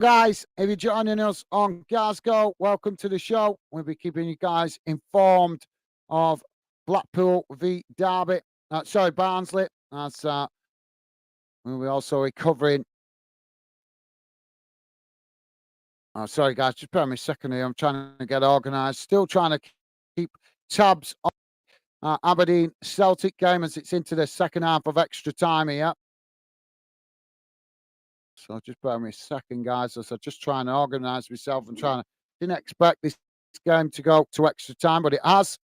Guys, if you're joining us on Glasgow, welcome to the show. We'll be keeping you guys informed of Blackpool v Derby. Barnsley. We'll be also covering. Sorry, guys, just bear me a second here. I'm trying to get organised. Still trying to keep tabs on Aberdeen Celtic game as it's into the second half of extra time here. So just bear me a second, guys. As I'm just trying to organise myself and didn't expect this game to go to extra time, but it has.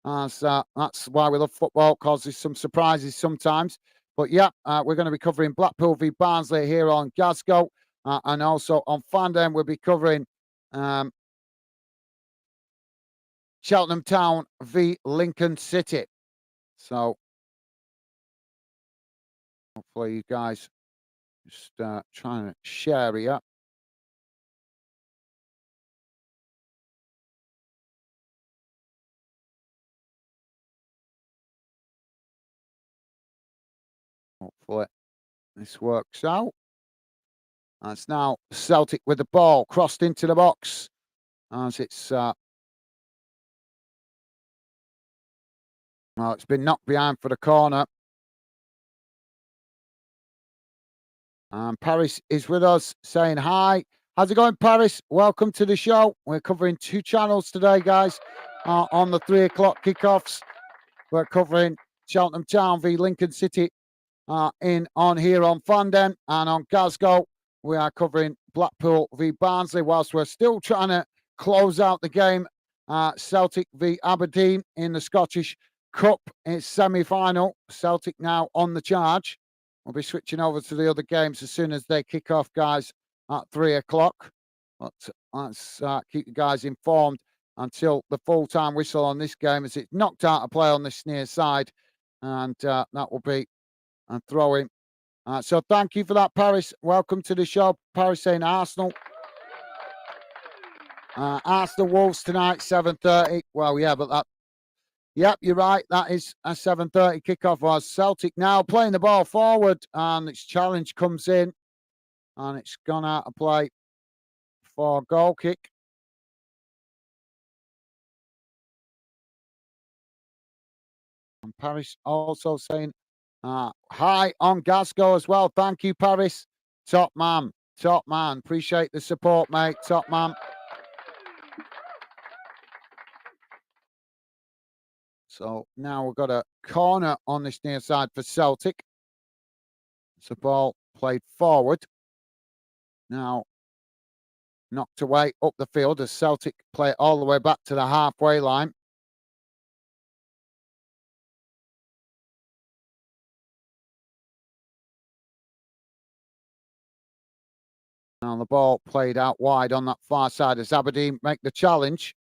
That's why we love football, causes some surprises sometimes. But yeah, we're going to be covering Blackpool v Barnsley here on Glasgow. And also on Fandom, we'll be covering Cheltenham Town v Lincoln City. So hopefully you guys just trying to share here. Hopefully this works out. And it's now Celtic with the ball crossed into the box as it's it's been knocked behind for the corner. And Paris is with us saying hi. How's it going, Paris? Welcome to the show. We're covering two channels today, guys. On the 3 o'clock kickoffs, we're covering Cheltenham Town v Lincoln City on here on Fandom, and on Glasgow we are covering Blackpool v Barnsley. Whilst we're still trying to close out the game, Celtic v Aberdeen in the Scottish Cup. It's semi-final. Celtic now on the charge. We'll be switching over to the other games as soon as they kick off, guys, at 3 o'clock. But let's keep you guys informed until the full-time whistle on this game, as it's knocked out of play on this near side. And that will be a throw-in. So thank you for that, Paris. Welcome to the show. Paris saying Arsenal. Arsenal Wolves tonight, 7:30. Well, yeah, but that... Yep, you're right. That is a 7:30 kickoff. Was Celtic now playing the ball forward, and its challenge comes in, and it's gone out of play for a goal kick. And Paris also saying hi on Glasgow as well. Thank you, Paris. Top man. Top man. Appreciate the support, mate. Top man. So now we've got a corner on this near side for Celtic. It's a ball played forward. Now knocked away up the field as Celtic play all the way back to the halfway line. Now the ball played out wide on that far side as Aberdeen make the challenge.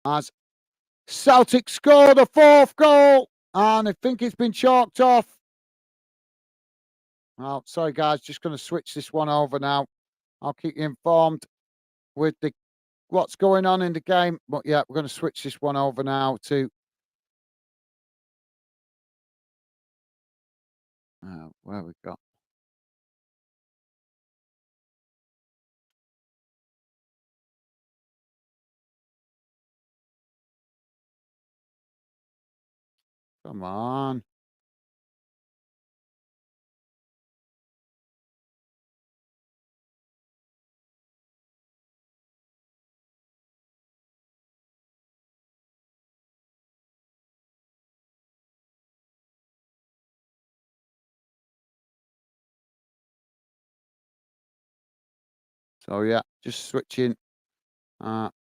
As Celtic score the fourth goal, and I think it's been chalked off. Well, sorry guys, just going to switch this one over now. I'll keep you informed with what's going on in the game. But yeah, we're going to switch this one over now to where we got. Come on. So yeah, just switching. Let's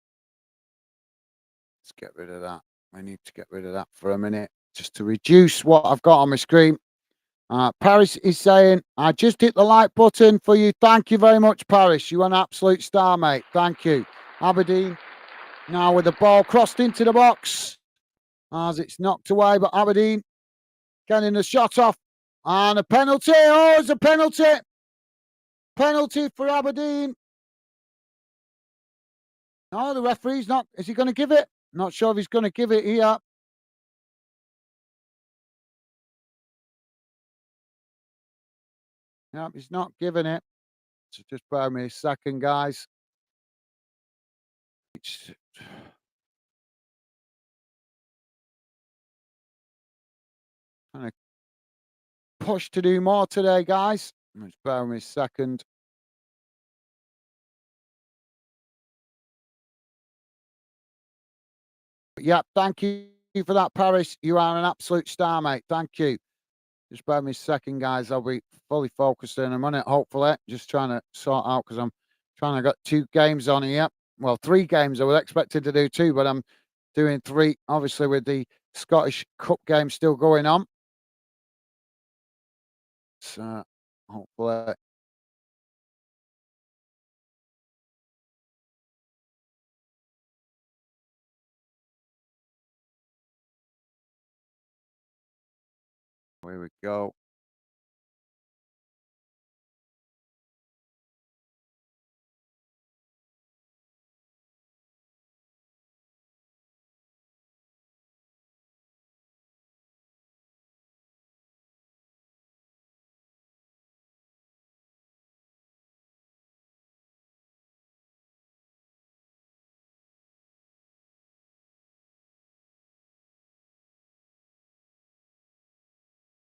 get rid of that. I need to get rid of that for a minute just to reduce what I've got on my screen. Paris is saying, I just hit the like button for you. Thank you very much, Paris. You're an absolute star, mate. Thank you. Aberdeen now with the ball crossed into the box as it's knocked away, but Aberdeen getting the shot off. And a penalty. Oh, it's a penalty. Penalty for Aberdeen. No, the referee's not. Is he going to give it? Not sure if he's going to give it here. Yep, he's not giving it. So just bear me a second, guys. It's trying to push to do more today, guys. Just bear me a second. Yeah, thank you for that, Paris. You are an absolute star, mate. Thank you. Just bear me a second, guys. I'll be fully focused in a minute, hopefully. Just trying to sort out because I'm trying to get 2 games on here. Well, 3 games. I was expected to do 2, but I'm doing 3, obviously, with the Scottish Cup game still going on. So hopefully. Here we go.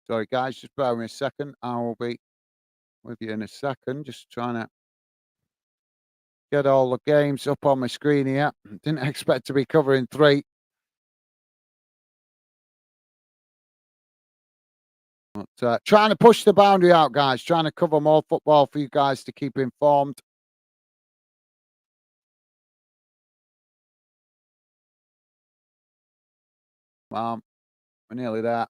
Sorry, guys, just bear with me a second. I will be with you in a second. Just trying to get all the games up on my screen here. Didn't expect to be covering 3. But trying to push the boundary out, guys. Trying to cover more football for you guys to keep informed. We're nearly there.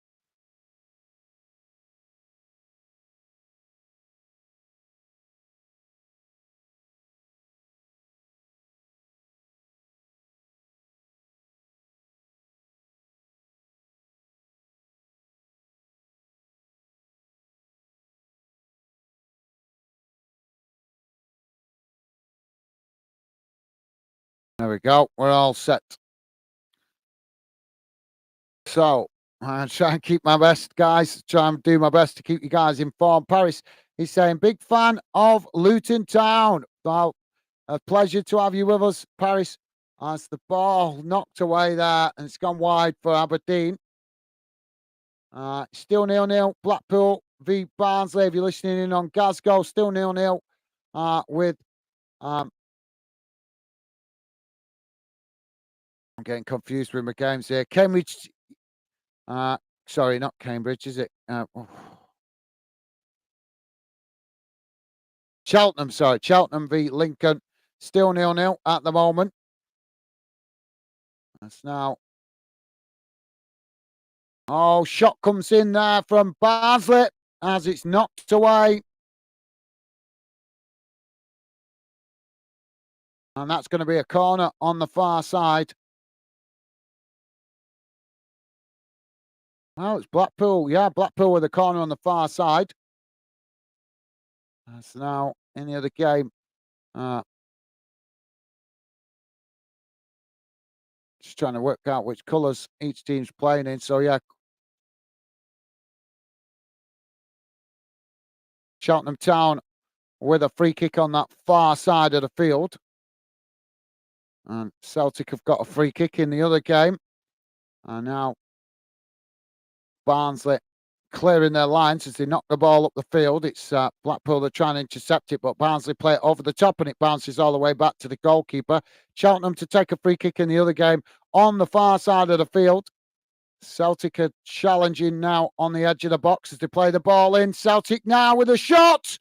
There we go. We're all set. So I try and keep my best, guys. Try and do my best to keep you guys informed. Paris is saying, big fan of Luton Town. Well, a pleasure to have you with us, Paris. As the ball knocked away there and it's gone wide for Aberdeen. Still 0-0. Blackpool v Barnsley. If you're listening in on Glasgow, still 0-0. With I'm getting confused with my games here. Cambridge. Sorry, not Cambridge, is it? Cheltenham, sorry. Cheltenham v Lincoln. Still 0-0 at the moment. That's now. Oh, shot comes in there from Barnsley as it's knocked away. And that's going to be a corner on the far side. Oh, it's Blackpool. Yeah, Blackpool with a corner on the far side. That's now in the other game. Just trying to work out which colours each team's playing in. So, yeah, Cheltenham Town with a free kick on that far side of the field. And Celtic have got a free kick in the other game. And now Barnsley clearing their lines as they knock the ball up the field. It's Blackpool, they're trying to intercept it, but Barnsley play it over the top and it bounces all the way back to the goalkeeper. Cheltenham to take a free kick in the other game on the far side of the field. Celtic are challenging now on the edge of the box as they play the ball in. Celtic now with a shot,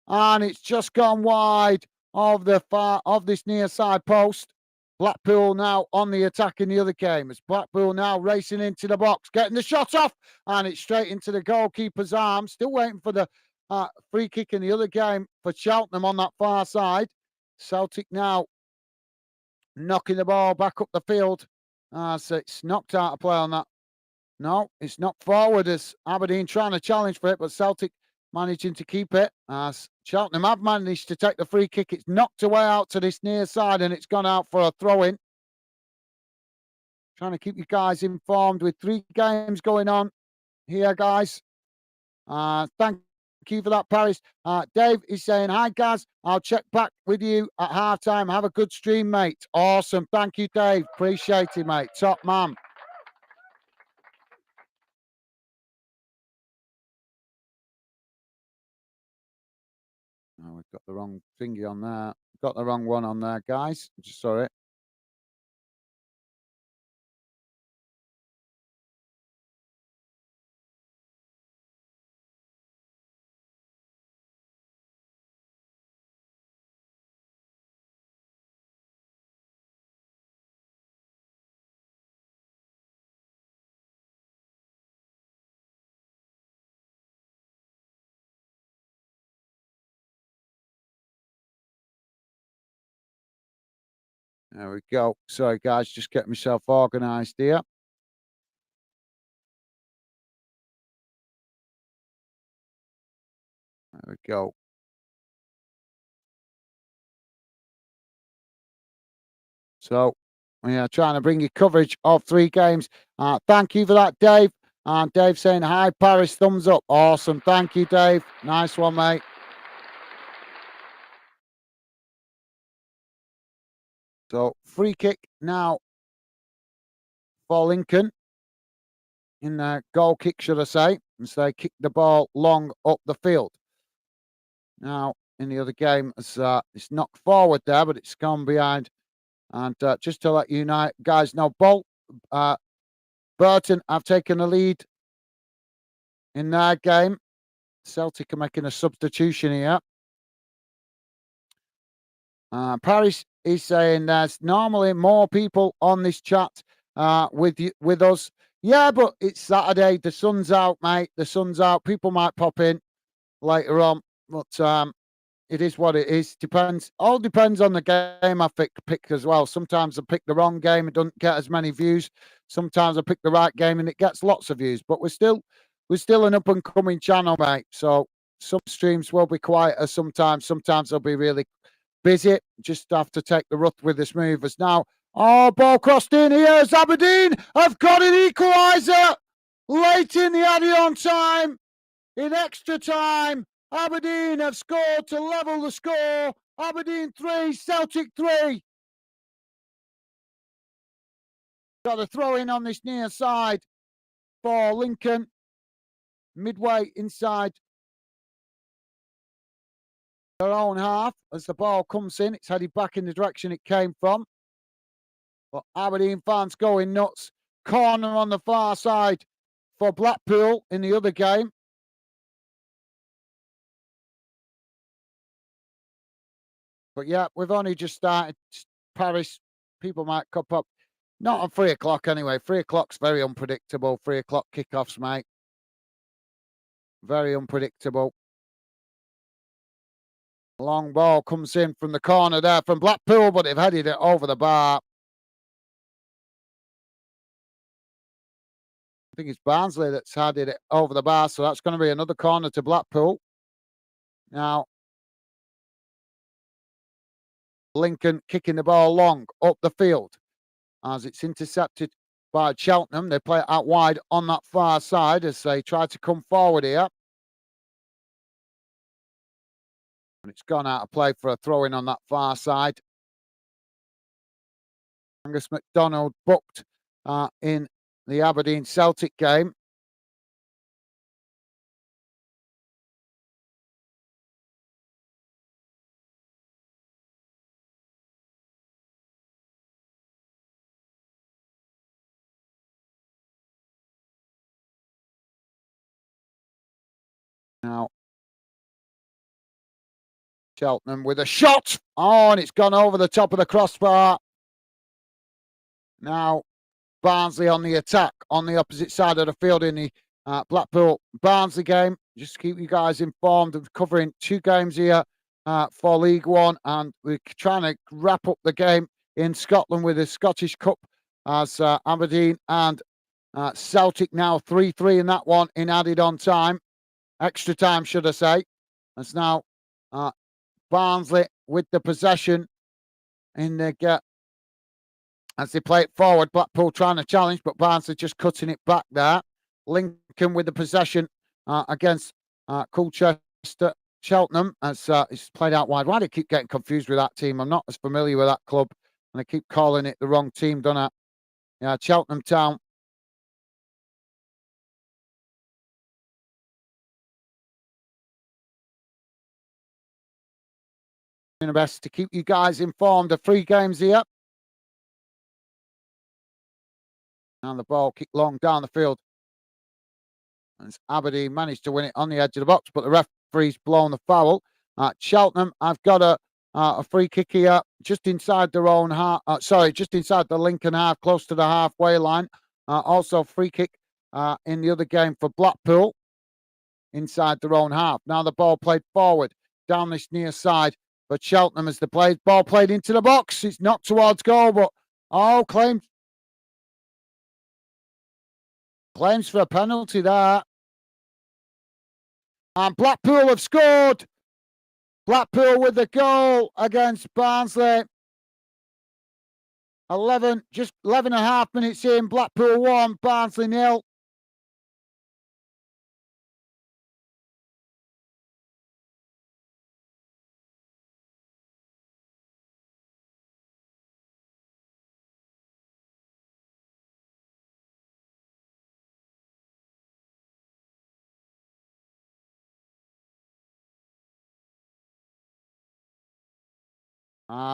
and it's just gone wide of this near side post. Blackpool now on the attack in the other game. As Blackpool now racing into the box, getting the shot off, and it's straight into the goalkeeper's arms. Still waiting for the free kick in the other game for Cheltenham on that far side. Celtic now knocking the ball back up the field. So it's knocked out of play on that. No, it's knocked forward as Aberdeen trying to challenge for it, but Celtic managing to keep it. As Cheltenham have managed to take the free kick. It's knocked away out to this near side and it's gone out for a throw in. Trying to keep you guys informed with 3 games going on here, guys. Thank Thank you for that, Paris. Dave is saying, hi, guys. I'll check back with you at halftime. Have a good stream, mate. Awesome. Thank you, Dave. Appreciate it, mate. Top man. Oh, we've got the wrong thingy on there. Got the wrong one on there, guys. Just saw it. There we go. Sorry, guys. Just get myself organised here. There we go. So we are trying to bring you coverage of 3 games. Thank you for that, Dave. Dave saying, hi, Paris, thumbs up. Awesome. Thank you, Dave. Nice one, mate. So free kick now for Lincoln. In the goal kick, should I say. As they kick the ball long up the field. Now, in the other game, it's knocked forward there, but it's gone behind. And just to let you guys know, Burton have taken a lead in their game. Celtic are making a substitution here. Paris is saying there's normally more people on this chat with us. Yeah, but it's Saturday. The sun's out, mate. The sun's out. People might pop in later on, but it is what it is. All depends on the game I pick as well. Sometimes I pick the wrong game, it doesn't get as many views. Sometimes I pick the right game and it gets lots of views. But we're still an up and coming channel, mate. So some streams will be quieter sometimes. Sometimes they'll be really busy. Just have to take the rough with the smoothers. Now, ball crossed in here. Aberdeen have got an equaliser late in the add-on time. In extra time, Aberdeen have scored to level the score. Aberdeen 3, Celtic 3. Got a throw in on this near side for Lincoln. Midway inside their own half as the ball comes in. It's headed back in the direction it came from. But Aberdeen fans going nuts. Corner on the far side for Blackpool in the other game. But yeah, we've only just started. Paris, people might cop up. Not on 3 o'clock anyway. 3 o'clock's very unpredictable. 3 o'clock kickoffs, mate. Very unpredictable. Long ball comes in from the corner there from Blackpool, but they've headed it over the bar. I think it's Barnsley that's headed it over the bar, so that's going to be another corner to Blackpool. Now, Lincoln kicking the ball long up the field as it's intercepted by Cheltenham. They play it out wide on that far side as they try to come forward here. And it's gone out of play for a throw-in on that far side. Angus MacDonald booked in the Aberdeen Celtic game. Now, Cheltenham with a shot. Oh, and it's gone over the top of the crossbar. Now, Barnsley on the attack on the opposite side of the field in the Blackpool Barnsley game. Just to keep you guys informed of covering 2 games here for League One, and we're trying to wrap up the game in Scotland with the Scottish Cup as Aberdeen and Celtic now 3-3 in that one in added on time. Extra time, should I say. It's now Barnsley with the possession in the as they play it forward. Blackpool trying to challenge, but Barnsley just cutting it back there. Lincoln with the possession against Colchester Cheltenham as it's played out wide. Why do I keep getting confused with that team? I'm not as familiar with that club, and I keep calling it the wrong team, don't I? Yeah, Cheltenham Town. Doing the best to keep you guys informed of 3 games here. And the ball kicked long down the field. As Aberdeen managed to win it on the edge of the box, but the referee's blown the foul. Cheltenham, I've got a free kick here just inside their own half. Just inside the Lincoln half, close to the halfway line. Also, free kick in the other game for Blackpool inside their own half. Now the ball played forward down this near side, but Cheltenham as the ball played into the box. It's not towards goal, but claims for a penalty there. And Blackpool have scored. Blackpool with the goal against Barnsley. 11 and a half minutes in. Blackpool 1, Barnsley 0.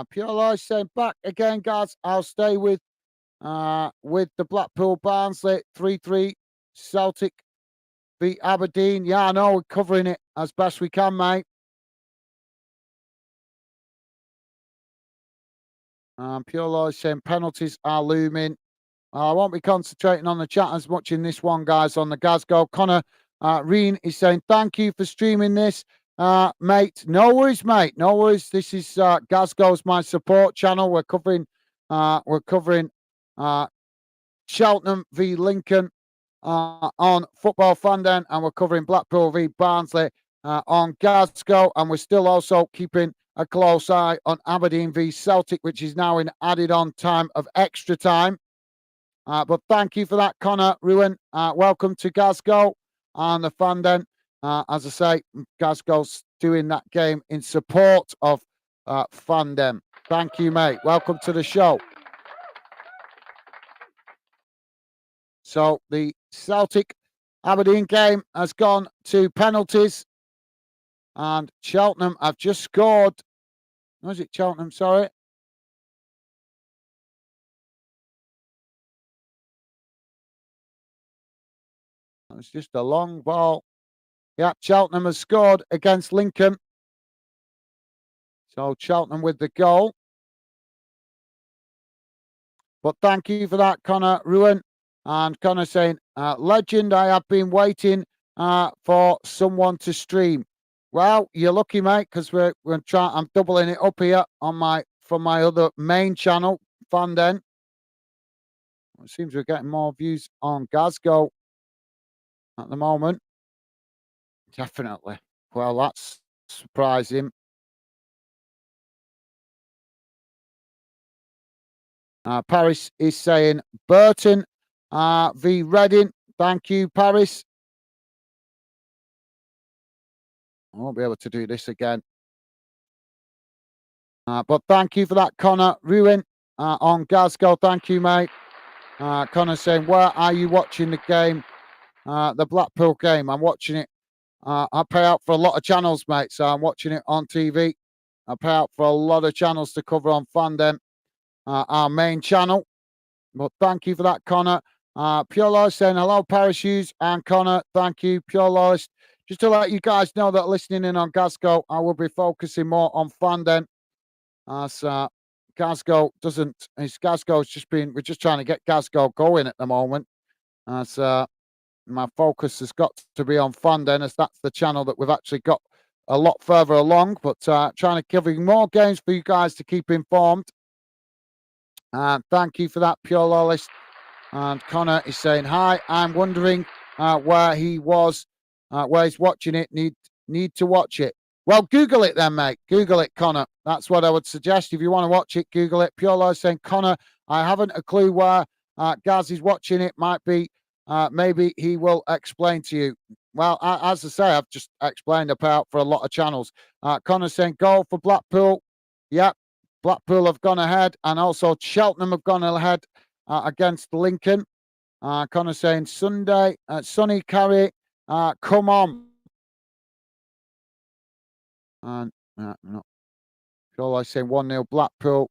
Pure Life saying back again, guys. I'll stay with the Blackpool Barnsley 3-3 Celtic beat Aberdeen. Yeah, I know we're covering it as best we can, mate. Pure Life saying penalties are looming. I won't be concentrating on the chat as much in this one, guys, on the Glasgow. Connor Reen is saying, thank you for streaming this, mate. No worries, mate. No worries. This is Glasgow's my support channel. We're covering Cheltenham v Lincoln on Football Fandom, and we're covering Blackpool v Barnsley on Glasgow, and we're still also keeping a close eye on Aberdeen v Celtic, which is now in added on time of extra time. But thank you for that, Connor Ruin. Welcome to Glasgow and the Fandom. As I say, Glasgow's doing that game in support of Fandom. Thank you, mate. Welcome to the show. So the Celtic Aberdeen game has gone to penalties, and Cheltenham have just scored. Was it Cheltenham? Sorry. It was just a long ball. Yeah, Cheltenham has scored against Lincoln. So Cheltenham with the goal. But thank you for that, Connor Ruin. And Connor saying, legend, I have been waiting for someone to stream. Well, you're lucky, mate, because we're trying. I'm doubling it up here on from my other main channel, Fandom. It seems we're getting more views on Glasgow at the moment. Definitely. Well, that's surprising. Paris is saying Burton v Reading. Thank you, Paris. I won't be able to do this again. But thank you for that, Connor Ruin on Glasgow. Thank you, mate. Connor saying, where are you watching the game? The Blackpool game. I'm watching it. I pay out for a lot of channels, mate. So I'm watching it on TV. I pay out for a lot of channels to cover on Fandom, our main channel. But thank you for that, Connor. Pure Loyalist saying, hello, Paris Hughes and Connor. Thank you, Pure Loyalist. Just to let you guys know that listening in on Glasgow, I will be focusing more on Fandom. As Glasgow Glasgow's just been, we're just trying to get Glasgow going at the moment. As my focus has got to be on Fandom, as that's the channel that we've actually got a lot further along. But trying to give you more games for you guys to keep informed. Thank you for that, Pure Loyalist. And Connor is saying, hi, I'm wondering where he was, where he's watching it. Need to watch it. Well, Google it then, mate. Google it, Connor. That's what I would suggest. If you want to watch it, Google it. Pure Life saying, Connor, I haven't a clue where Gaz is watching it. Might be, maybe he will explain to you. Well, as I say, I've just explained about for a lot of channels. Connor saying goal for Blackpool. Yep, Blackpool have gone ahead, and also Cheltenham have gone ahead against Lincoln. Connor saying Sunday, Sonny Carey, come on. And no, shall I say 1-0 Blackpool,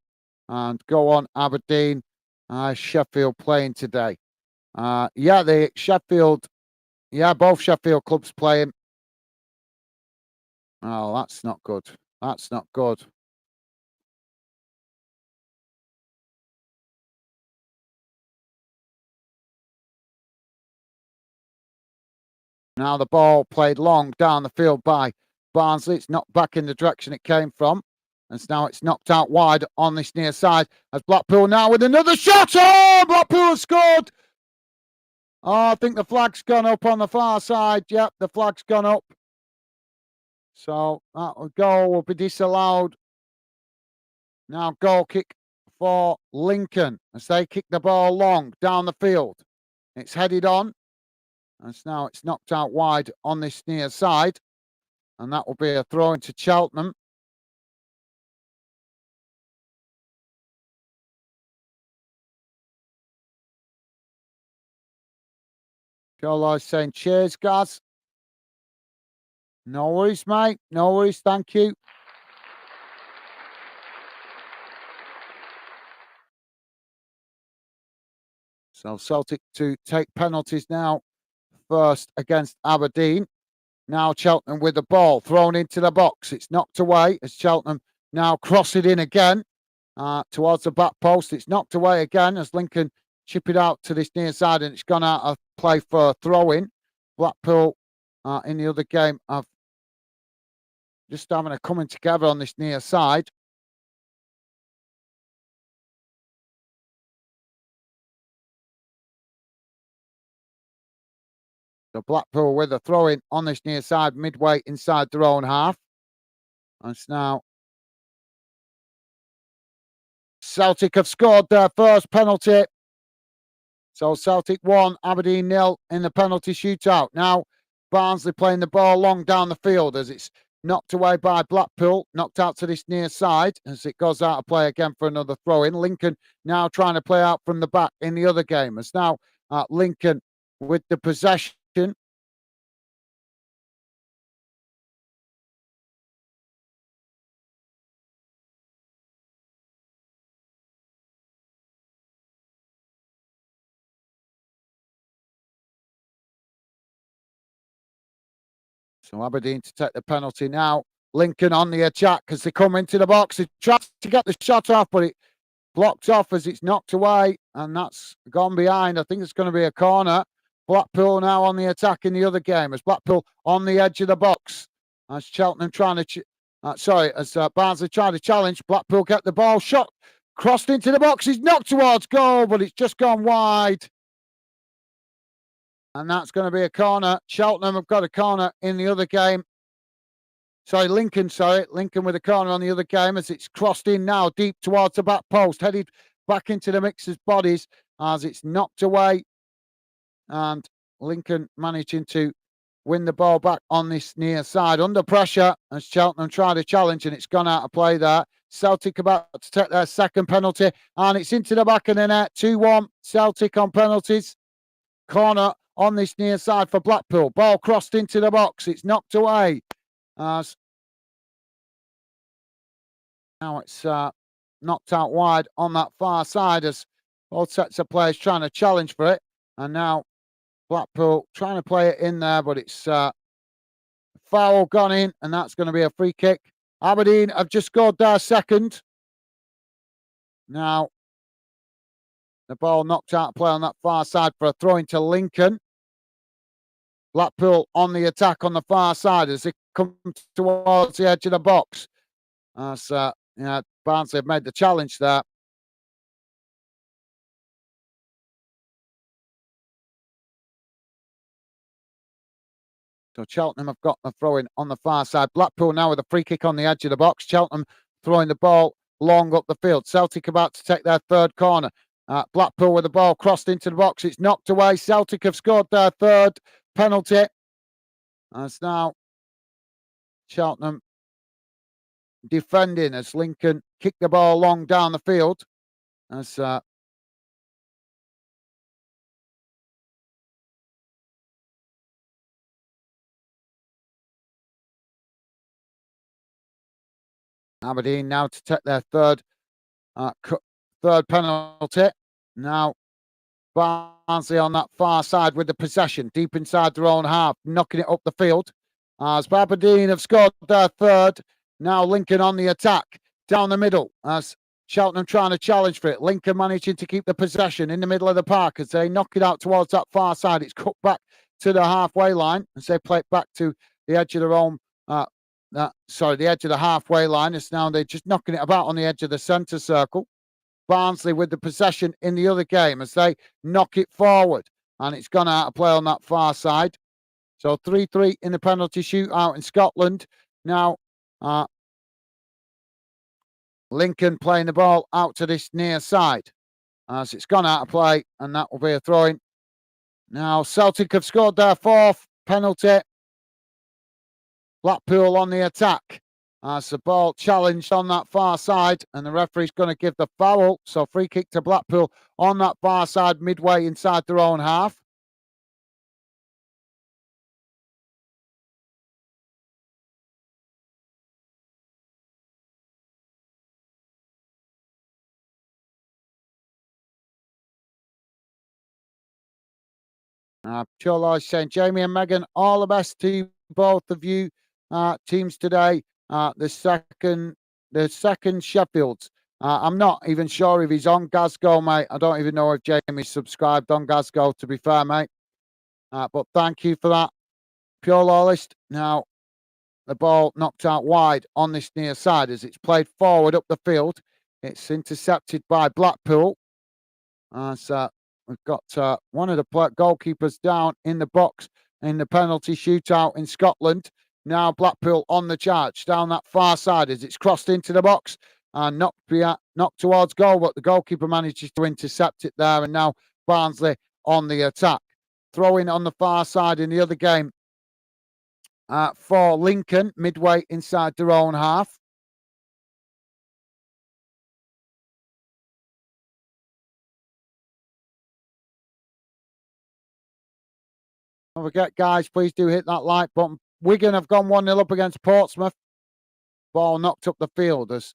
and go on Aberdeen, Sheffield playing today. Yeah, the Sheffield, yeah, both Sheffield clubs playing. Oh, that's not good. That's not good. Now the ball played long down the field by Barnsley. It's knocked back in the direction it came from. And now it's knocked out wide on this near side. As Blackpool now with another shot. Oh, Blackpool has scored. Oh, I think the flag's gone up on the far side. Yep, the flag's gone up. So that goal will be disallowed. Now goal kick for Lincoln as they kick the ball long down the field. It's headed on. And now it's knocked out wide on this near side. And that will be a throw into Cheltenham. Joe saying cheers, guys. No worries, mate. No worries. Thank you. So Celtic to take penalties now. First against Aberdeen. Now Cheltenham with the ball thrown into the box. It's knocked away as Cheltenham now cross it in again towards the back post. It's knocked away again as Lincoln chip it out to this near side, and it's gone out of play for a throw-in. Blackpool in the other game have just having a coming together on this near side. So Blackpool with a throw-in on this near side, midway inside their own half. And it's now Celtic have scored their first penalty. So Celtic 1, Aberdeen 0 in the penalty shootout. Now Barnsley playing the ball long down the field as it's knocked away by Blackpool, knocked out to this near side as it goes out of play again for another throw-in. Lincoln now trying to play out from the back in the other game. As now Lincoln with the possession. So Aberdeen to take the penalty now. Lincoln on the attack as they come into the box. He tries to get the shot off, but it blocked off as it's knocked away, and that's gone behind. I think it's going to be a corner. Blackpool now on the attack in the other game as Blackpool on the edge of the box. As Cheltenham trying to, as Barnsley trying to challenge. Blackpool get the ball shot, crossed into the box. He's knocked towards goal, but it's just gone wide. And that's going to be a corner. Cheltenham have got a corner in the other game. Lincoln with a corner on the other game as it's crossed in now deep towards the back post, headed back into the mixers' bodies as it's knocked away. And Lincoln managing to win the ball back on this near side under pressure as Cheltenham try to challenge, and it's gone out of play there. Celtic about to take their second penalty, and it's into the back of the net. 2-1 Celtic on penalties. Corner on this near side for Blackpool. Ball crossed into the box. It's knocked away. As now it's knocked out wide on that far side as both sets of players trying to challenge for it. And now Blackpool trying to play it in there, but it's foul gone in, and that's going to be a free kick. Aberdeen have just scored their second. Now the ball knocked out of play on that far side for a throw into Lincoln. Blackpool on the attack on the far side as they come towards the edge of the box. As Barnsley have made the challenge there. So Cheltenham have got the throw in on the far side. Blackpool now with a free kick on the edge of the box. Cheltenham throwing the ball long up the field. Celtic about to take their third corner. Blackpool with the ball crossed into the box. It's knocked away. Celtic have scored their third penalty. As now Cheltenham defending as Lincoln kick the ball long down the field. As Aberdeen now to take their third penalty. Now Barnsley on that far side with the possession, deep inside their own half, knocking it up the field. As Aberdeen have scored their third. Now Lincoln on the attack, down the middle, as Cheltenham trying to challenge for it. Lincoln managing to keep the possession in the middle of the park as they knock it out towards that far side. It's cut back to the halfway line as they play it back to the edge of their own, the edge of the halfway line. It's now they're just knocking it about on the edge of the centre circle. Barnsley with the possession in the other game as they knock it forward, and it's gone out of play on that far side. So 3-3 in the penalty shootout in Scotland. Now Lincoln playing the ball out to this near side as it's gone out of play, and that will be a throw-in. Now Celtic have scored their fourth penalty. Blackpool on the attack as the ball challenged on that far side, and the referee's going to give the foul. So free kick to Blackpool on that far side, midway inside their own half. Cholo is saying, Jamie and Megan, all the best to both of you teams today. The second Sheffield. I'm not even sure if he's on Glasgow, mate. I don't even know if Jamie's subscribed on Glasgow, to be fair, mate. But thank you for that. Pure Lawlist. Now, the ball knocked out wide on this near side as it's played forward up the field. It's intercepted by Blackpool. So we've got one of the goalkeepers down in the box in the penalty shootout in Scotland. Now Blackpool on the charge down that far side as it's crossed into the box and knocked towards goal, but the goalkeeper manages to intercept it there. And now Barnsley on the attack. Throwing on the far side in the other game for Lincoln, midway inside their own half. Don't forget, guys, please do hit that like button. Wigan have gone 1-0 up against Portsmouth. Ball knocked up the field as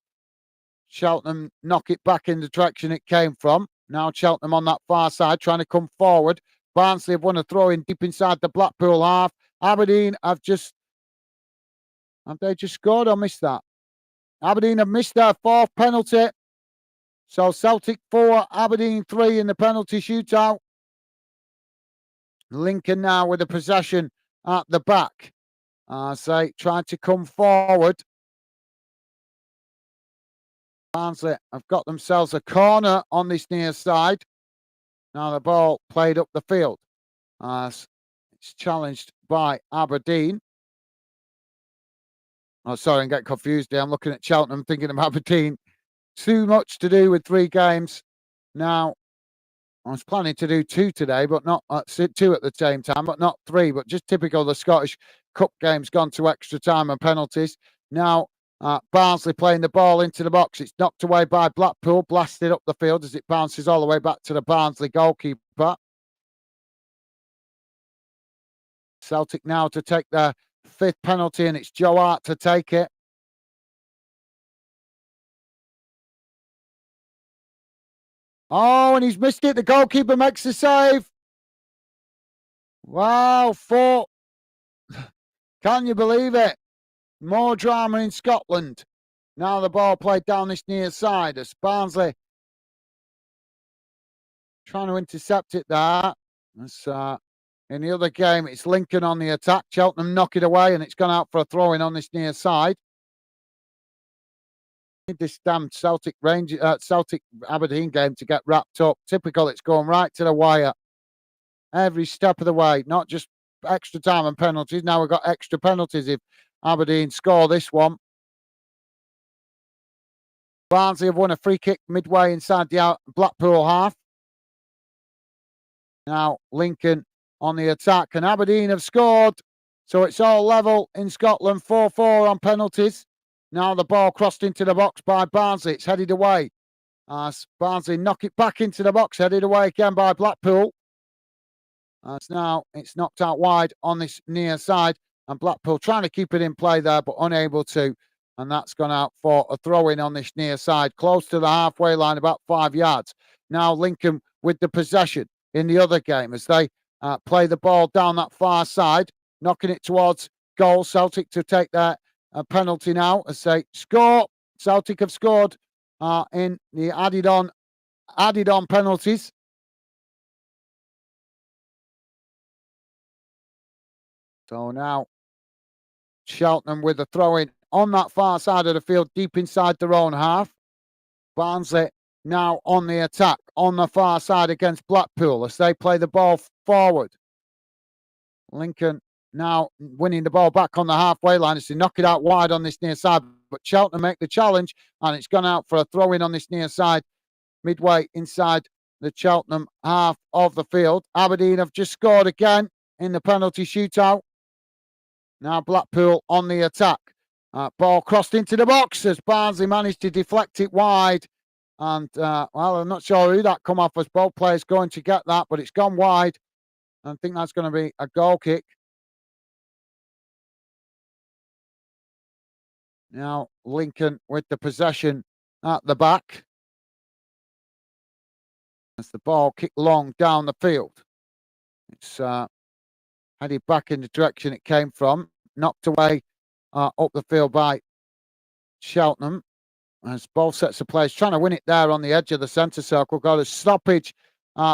Cheltenham knock it back in the direction it came from. Now Cheltenham on that far side trying to come forward. Barnsley have won a throw in deep inside the Blackpool half. Aberdeen have they just scored or missed that? Aberdeen have missed their fourth penalty. So Celtic 4, Aberdeen 3 in the penalty shootout. Lincoln now with the possession at the back. Trying to come forward. Barnsley have got themselves a corner on this near side. Now the ball played up the field. It's challenged by Aberdeen. Oh, sorry, I'm getting confused there. I'm looking at Cheltenham, thinking of Aberdeen. Too much to do with 3 games. Now, I was planning to do 2 today, but not 2 at the same time, but not 3. But just typical, the Scottish Cup games gone to extra time and penalties. Now, Barnsley playing the ball into the box. It's knocked away by Blackpool, blasted up the field as it bounces all the way back to the Barnsley goalkeeper. Celtic now to take their 5th penalty, and it's Joe Hart to take it. Oh, and he's missed it. The goalkeeper makes the save. Wow, 4. Can you believe it? More drama in Scotland. Now the ball played down this near side as Barnsley trying to intercept it there. In the other game, it's Lincoln on the attack. Cheltenham knock it away, and it's gone out for a throw-in on this near side. This damn Celtic Aberdeen game to get wrapped up. Typical, it's going right to the wire. Every step of the way, not just extra time and penalties. Now we've got extra penalties if Aberdeen score this one. Barnsley have won a free kick midway inside the Blackpool half. Now Lincoln on the attack, and Aberdeen have scored. So it's all level in Scotland, 4-4 on penalties. Now the ball crossed into the box by Barnsley. It's headed away. As Barnsley knock it back into the box, headed away again by Blackpool. As now it's knocked out wide on this near side. And Blackpool trying to keep it in play there, but unable to. And that's gone out for a throw-in on this near side, close to the halfway line, about 5 yards. Now Lincoln with the possession in the other game as they play the ball down that far side, knocking it towards goal. Celtic to take their penalty now as they score. Celtic have scored in the added-on penalties. So now Cheltenham with the throw-in on that far side of the field, deep inside their own half. Barnsley now on the attack on the far side against Blackpool as they play the ball forward. Lincoln now winning the ball back on the halfway line as they knock it out wide on this near side. But Cheltenham make the challenge and it's gone out for a throw-in on this near side, midway inside the Cheltenham half of the field. Aberdeen have just scored again in the penalty shootout. Now Blackpool on the attack. Ball crossed into the box as Barnsley managed to deflect it wide. And, well, I'm not sure who that come off as. Both players going to get that, but it's gone wide. I think that's going to be a goal kick. Now Lincoln with the possession at the back. As the ball kicked long down the field. It's headed back in the direction it came from. Knocked away up the field by Cheltenham. As both sets of players trying to win it there on the edge of the centre circle. Got a stoppage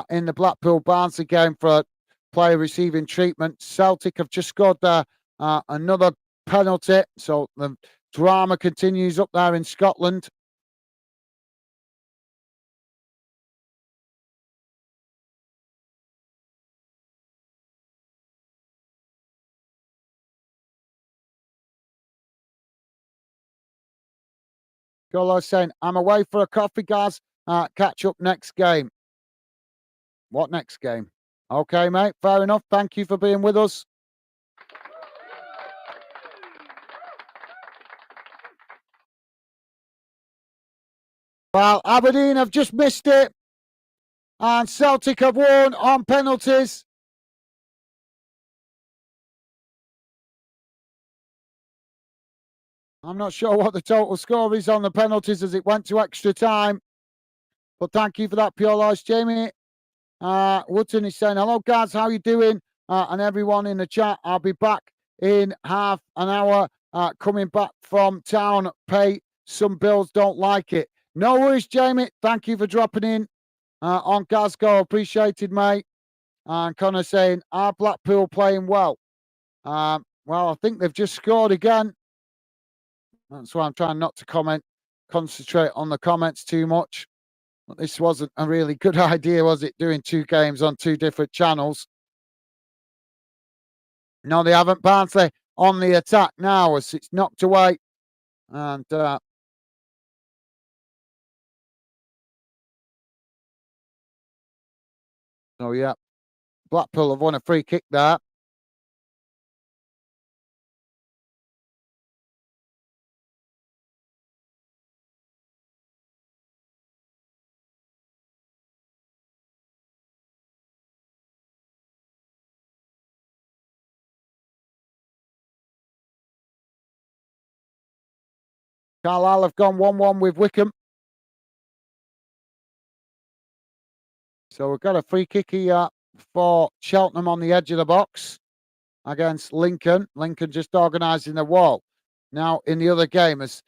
in the Blackpool Barnsley game for a player receiving treatment. Celtic have just scored there another penalty. So the drama continues up there in Scotland. Golo saying, I'm away for a coffee, guys. Catch up next game. What next game? Okay, mate. Fair enough. Thank you for being with us. Well, Aberdeen have just missed it. And Celtic have won on penalties. I'm not sure what the total score is on the penalties as it went to extra time. But thank you for that, Pure Loss. Jamie Wootton is saying, hello, guys. How you doing? And everyone in the chat, I'll be back in half an hour. Coming back from town. Pay some bills. Don't like it. No worries, Jamie. Thank you for dropping in on Glasgow. Appreciated, mate. And Connor saying, are Blackpool playing well? Well, I think they've just scored again. That's why I'm trying not to concentrate on the comments too much. But this wasn't a really good idea, was it? Doing 2 games on 2 different channels. No, they haven't. Barnsley on the attack now as it's knocked away. And so, yeah, Blackpool have won a free kick there. Carlisle have gone 1-1 with Wickham. So we've got a free kick here for Cheltenham on the edge of the box against Lincoln. Lincoln just organising the wall. Now in the other game, as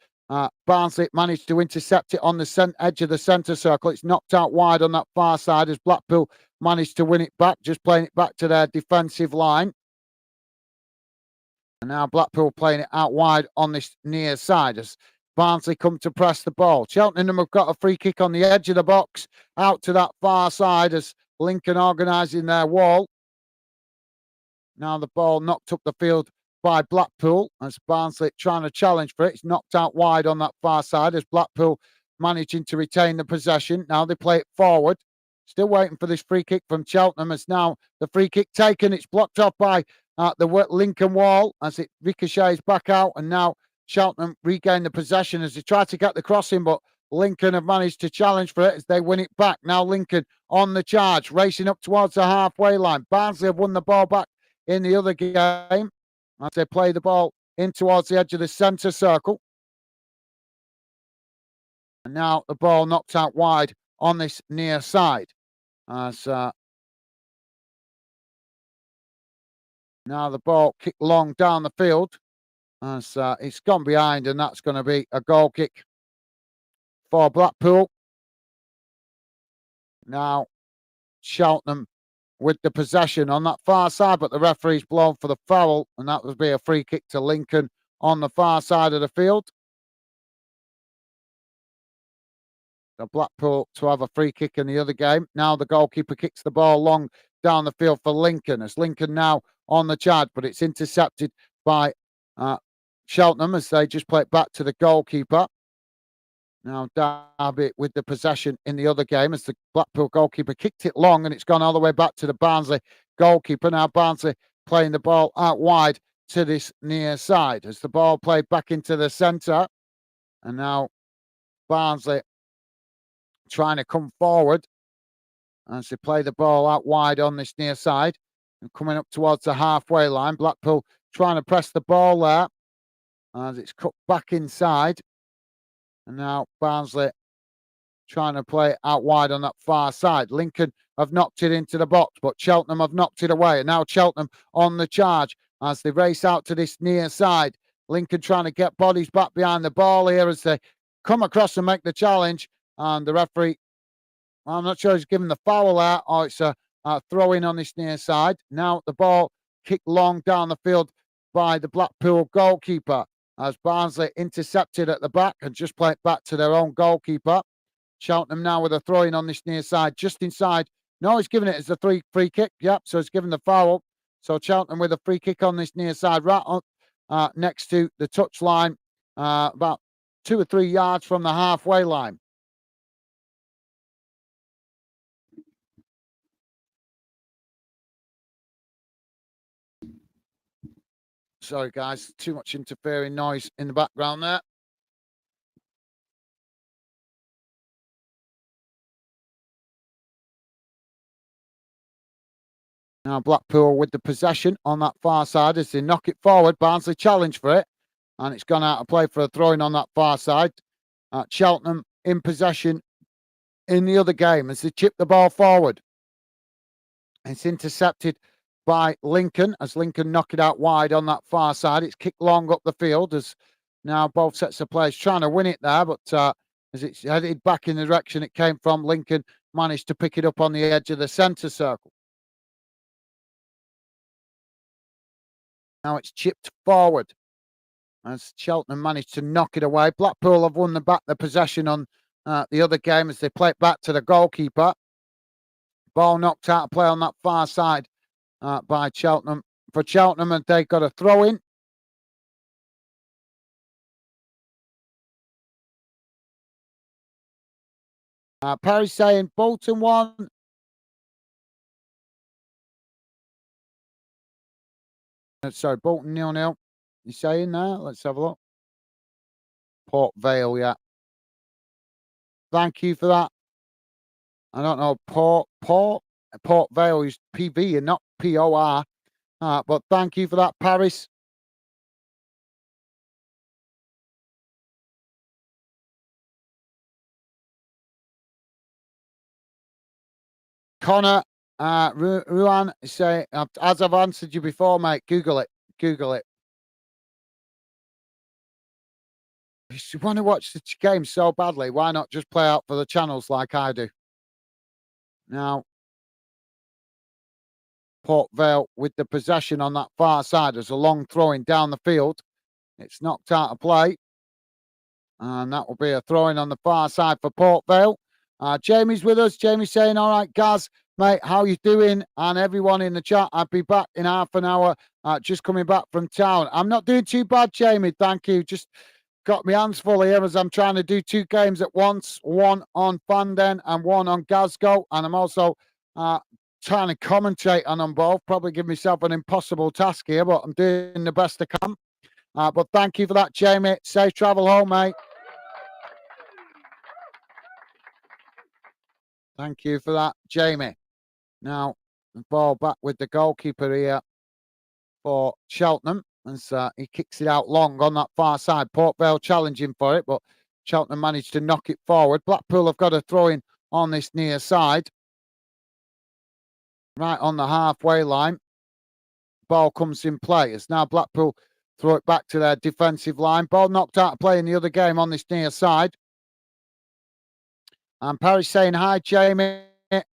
Barnsley managed to intercept it on the edge of the centre circle. It's knocked out wide on that far side as Blackpool managed to win it back, just playing it back to their defensive line. And now Blackpool playing it out wide on this near side as Barnsley come to press the ball. Cheltenham have got a free kick on the edge of the box out to that far side as Lincoln organising their wall. Now the ball knocked up the field by Blackpool as Barnsley trying to challenge for it. It's knocked out wide on that far side as Blackpool managing to retain the possession. Now they play it forward. Still waiting for this free kick from Cheltenham as now the free kick taken. It's blocked off by the Lincoln wall as it ricochets back out, and now Cheltenham regain the possession as they try to get the crossing, but Lincoln have managed to challenge for it as they win it back. Now Lincoln on the charge, racing up towards the halfway line. Barnsley have won the ball back in the other game as they play the ball in towards the edge of the centre circle. And now the ball knocked out wide on this near side. As now the ball kicked long down the field. As it's gone behind, and that's going to be a goal kick for Blackpool. Now Cheltenham with the possession on that far side, but the referee's blown for the foul, and that would be a free kick to Lincoln on the far side of the field. The Blackpool to have a free kick in the other game. Now the goalkeeper kicks the ball long down the field for Lincoln, as Lincoln now on the charge, but it's intercepted by Cheltenham as they just play it back to the goalkeeper. Now Derby with the possession in the other game as the Blackpool goalkeeper kicked it long, and it's gone all the way back to the Barnsley goalkeeper. Now Barnsley playing the ball out wide to this near side as the ball played back into the centre. And now Barnsley trying to come forward as they play the ball out wide on this near side and coming up towards the halfway line. Blackpool trying to press the ball there as it's cut back inside. And now Barnsley trying to play it out wide on that far side. Lincoln have knocked it into the box, but Cheltenham have knocked it away. And now Cheltenham on the charge as they race out to this near side. Lincoln trying to get bodies back behind the ball here as they come across and make the challenge. And the referee, I'm not sure he's given the foul there, or it's a throw in on this near side. Now the ball kicked long down the field by the Blackpool goalkeeper as Barnsley intercepted at the back and just play it back to their own goalkeeper. Cheltenham now with a throw in on this near side, just inside. No, he's giving it as a free kick. Yep, so he's given the foul. So Cheltenham with a free kick on this near side, right up next to the touchline, about 2 or 3 yards from the halfway line. Sorry, guys, too much interfering noise in the background there. Now Blackpool with the possession on that far side as they knock it forward. Barnsley challenge for it, and it's gone out of play for a throw-in on that far side. Cheltenham in possession in the other game as they chip the ball forward. It's intercepted by Lincoln as Lincoln knock it out wide on that far side. It's kicked long up the field as now both sets of players trying to win it there, but as it's headed back in the direction it came from, Lincoln managed to pick it up on the edge of the centre circle. Now it's chipped forward as Cheltenham managed to knock it away. Blackpool have won the possession on the other game as they play it back to the goalkeeper. Ball knocked out of play on that far side by Cheltenham. For Cheltenham, and they got a throw in. Perry saying Bolton 1. Sorry, Bolton 0-0. You saying there? Let's have a look. Port Vale, yeah. Thank you for that. I don't know, Port Vale is PV and not POR. But thank you for that, Paris. Connor, Ruan say, as I've answered you before, mate, Google it. Google it. If you want to watch the game so badly, why not just play out for the channels like I do? Now, Port Vale with the possession on that far side. There's a long throwing down the field. It's knocked out of play. And that will be a throw-in on the far side for Port Vale. Jamie's with us. Jamie's saying, all right, Gaz, mate, how you doing? And everyone in the chat, I'll be back in half an hour, just coming back from town. I'm not doing too bad, Jamie, thank you. Just got my hands full here as I'm trying to do 2 games at once, one on Fanden and one on Glasgow. And I'm also trying to commentate on them both. Probably give myself an impossible task here, but I'm doing the best I can. But thank you for that, Jamie. Safe travel home, mate. Thank you for that, Jamie. Now, the ball back with the goalkeeper here for Cheltenham as he kicks it out long on that far side. Port Vale challenging for it, but Cheltenham managed to knock it forward. Blackpool have got a throw in on this near side, right on the halfway line. Ball comes in play. It's now Blackpool throw it back to their defensive line. Ball knocked out of play in the other game on this near side. And Paris saying hi, Jamie.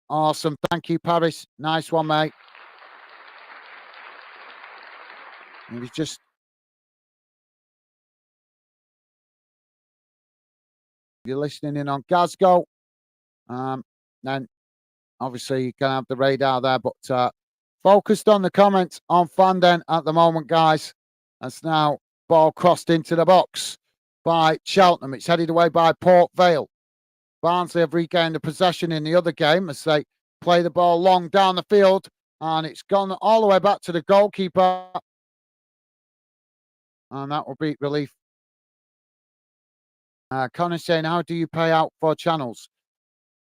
Awesome. Thank you, Paris. Nice one, mate. It was just you're listening in on Glasgow. Then obviously you can have the radar there, but focused on the comments on Fanden at the moment, guys. That's now ball crossed into the box by Cheltenham. It's headed away by Port Vale. Barnsley have regained the possession in the other game as they play the ball long down the field, and it's gone all the way back to the goalkeeper. And that will be relief. Connor saying, how do you pay out for channels?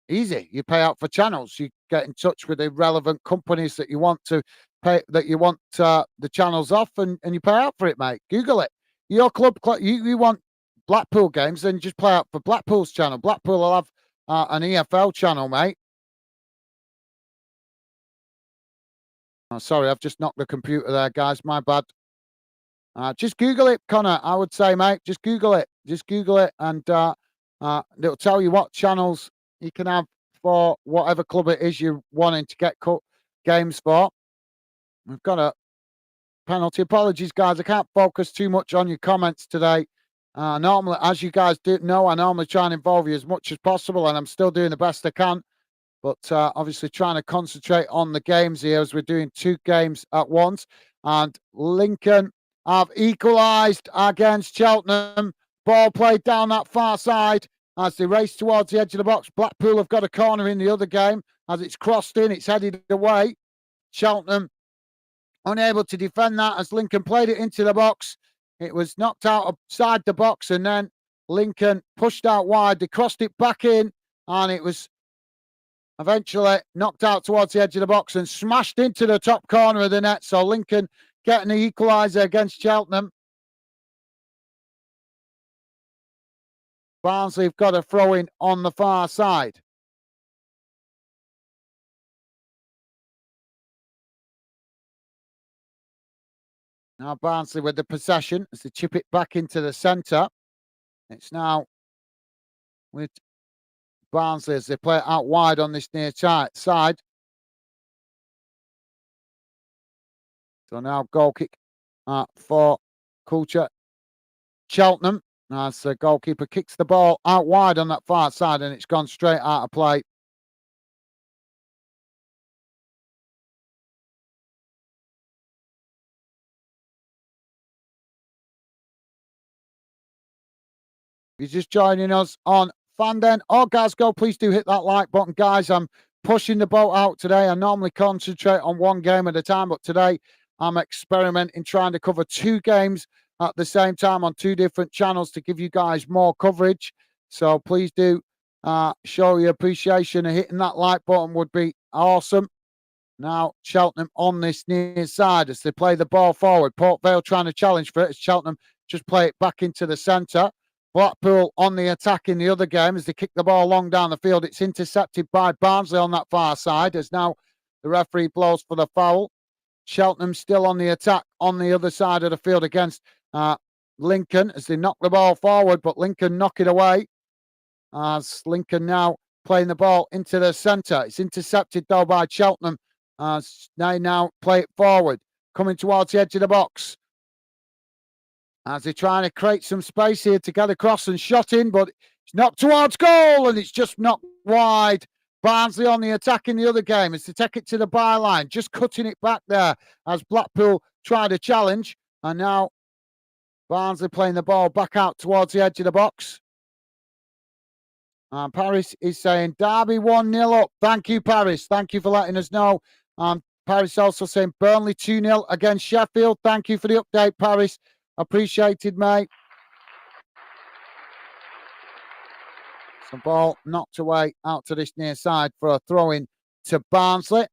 Easy. You pay out for channels. You get in touch with the relevant companies that you want to pay, that you want the channels off, and you pay out for it, mate. Google it. Your club, you want Blackpool games, then just play out for Blackpool's channel. Blackpool will have an EFL channel, mate. Oh, sorry, I've just knocked the computer there, guys. My bad. Just Google it, Connor. I would say, mate, just Google it. Just Google it, and it'll tell you what channels you can have for whatever club it is you're wanting to get games for. We've got a penalty. Apologies, guys. I can't focus too much on your comments today. Normally, as you guys do know, I normally try and involve you as much as possible, and I'm still doing the best I can. But obviously trying to concentrate on the games here as we're doing two games at once. And Lincoln have equalised against Cheltenham. Ball played down that far side as they race towards the edge of the box. Blackpool have got a corner in the other game. As it's crossed in, it's headed away. Cheltenham unable to defend that as Lincoln played it into the box. It was knocked out outside the box, and then Lincoln pushed out wide. They crossed it back in, and it was eventually knocked out towards the edge of the box and smashed into the top corner of the net. So Lincoln getting the equaliser against Cheltenham. Barnsley have got a throw in on the far side. Now Barnsley with the possession as they chip it back into the centre. It's now with Barnsley as they play it out wide on this near side. So now goal kick for culture Cheltenham. As the goalkeeper kicks the ball out wide on that far side, and it's gone straight out of play. If you're just joining us on Fanden or Glasgow, please do hit that like button, guys. I'm pushing the boat out today. I normally concentrate on one game at a time, but today I'm experimenting, trying to cover two games at the same time on two different channels to give you guys more coverage. So please do show your appreciation, and hitting that like button would be awesome. Now Cheltenham on this near side as they play the ball forward. Port Vale trying to challenge for it as Cheltenham just play it back into the centre. Blackpool on the attack in the other game as they kick the ball long down the field. It's intercepted by Barnsley on that far side as now the referee blows for the foul. Cheltenham still on the attack on the other side of the field against Lincoln as they knock the ball forward, but Lincoln knock it away as Lincoln now playing the ball into the centre. It's intercepted though by Cheltenham as they now play it forward, coming towards the edge of the box as they're trying to create some space here to get across and shot in, but it's knocked towards goal and it's just knocked wide. Barnsley on the attack in the other game as they take it to the byline, just cutting it back there as Blackpool try to challenge. And now Barnsley playing the ball back out towards the edge of the box. Paris is saying Derby 1-0 up. Thank you, Paris. Thank you for letting us know. Paris also saying Burnley 2-0 against Sheffield. Thank you for the update, Paris. Appreciated, mate. Some ball knocked away out to this near side for a throw in to Barnsley.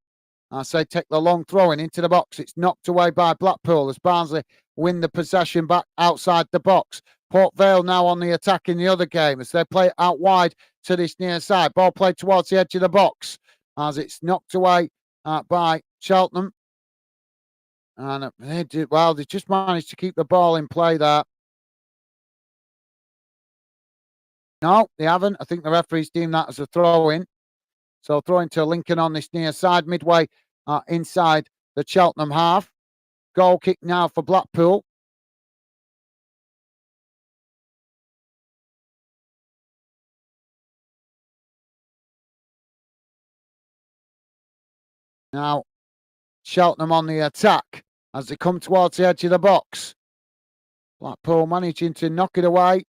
I say take the long throw in into the box. It's knocked away by Blackpool as Barnsley win the possession back outside the box. Port Vale now on the attack in the other game as they play out wide to this near side. Ball played towards the edge of the box as it's knocked away by Cheltenham. And they did well. They just managed to keep the ball in play there. No, they haven't. I think the referees deemed that as a throw in. So throwing to Lincoln on this near side, midway inside the Cheltenham half. Goal kick now for Blackpool. Now, Cheltenham on the attack as they come towards the edge of the box. Blackpool managing to knock it away.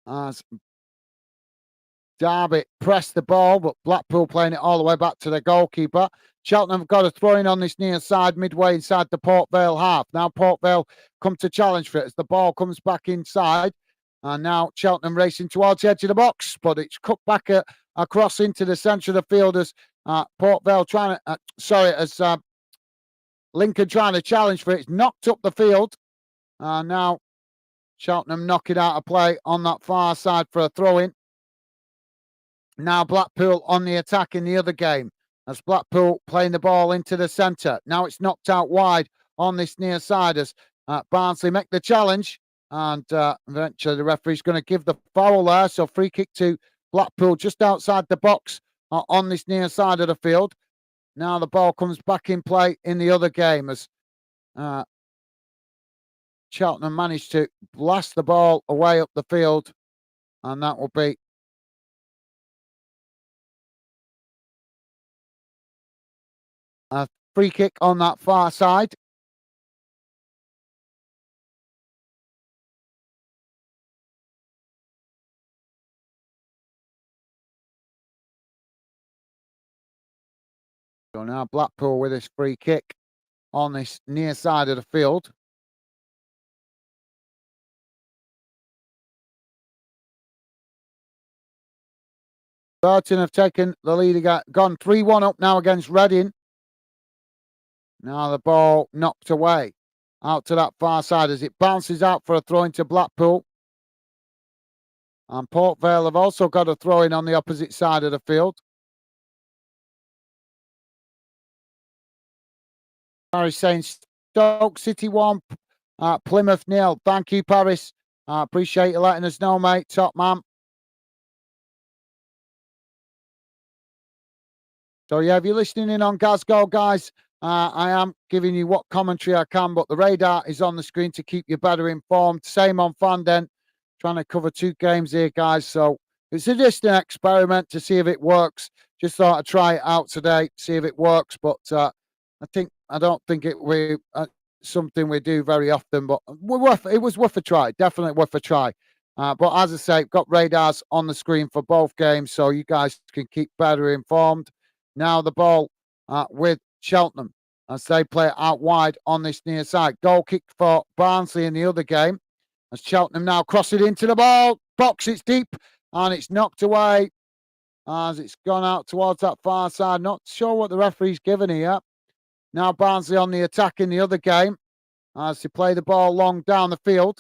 As Derby pressed the ball, but Blackpool playing it all the way back to the goalkeeper. Cheltenham have got a throw in on this near side, midway inside the Port Vale half. Now Port Vale come to challenge for it as the ball comes back inside. And now Cheltenham racing towards the edge of the box, but it's cut back across into the centre of the field as Port Vale trying to, as Lincoln trying to challenge for it. It's knocked up the field. Now Cheltenham knock it out of play on that far side for a throw in. Now Blackpool on the attack in the other game as Blackpool playing the ball into the centre. Now it's knocked out wide on this near side as Barnsley make the challenge. And eventually the referee's going to give the foul there. So free kick to Blackpool just outside the box on this near side of the field. Now the ball comes back in play in the other game as Cheltenham managed to blast the ball away up the field. And that will be a free kick on that far side. So now Blackpool with this free kick on this near side of the field. Burton have taken the lead, gone 3-1 up now against Reading. Now the ball knocked away out to that far side as it bounces out for a throw into Blackpool. And Port Vale have also got a throw in on the opposite side of the field. Paris saying Stoke City 1, Plymouth 0. Thank you, Paris. Appreciate you letting us know, mate. Top man. So, yeah, if you're listening in on Glasgow, guys, I am giving you what commentary I can, but the radar is on the screen to keep you better informed. Same on Fanden. Trying to cover 2 games here, guys. So it's just an experiment to see if it works. Just thought I'd try it out today, see if it works. But I don't think it we something we do very often. But it was worth a try. Definitely worth a try. But as I say, got radars on the screen for both games, so you guys can keep better informed. Now the ball with Cheltenham as they play out wide on this near side. Goal kick for Barnsley in the other game. As Cheltenham now cross it into the ball. Box, it's deep and it's knocked away as it's gone out towards that far side. Not sure what the referee's given here. Now Barnsley on the attack in the other game as they play the ball long down the field.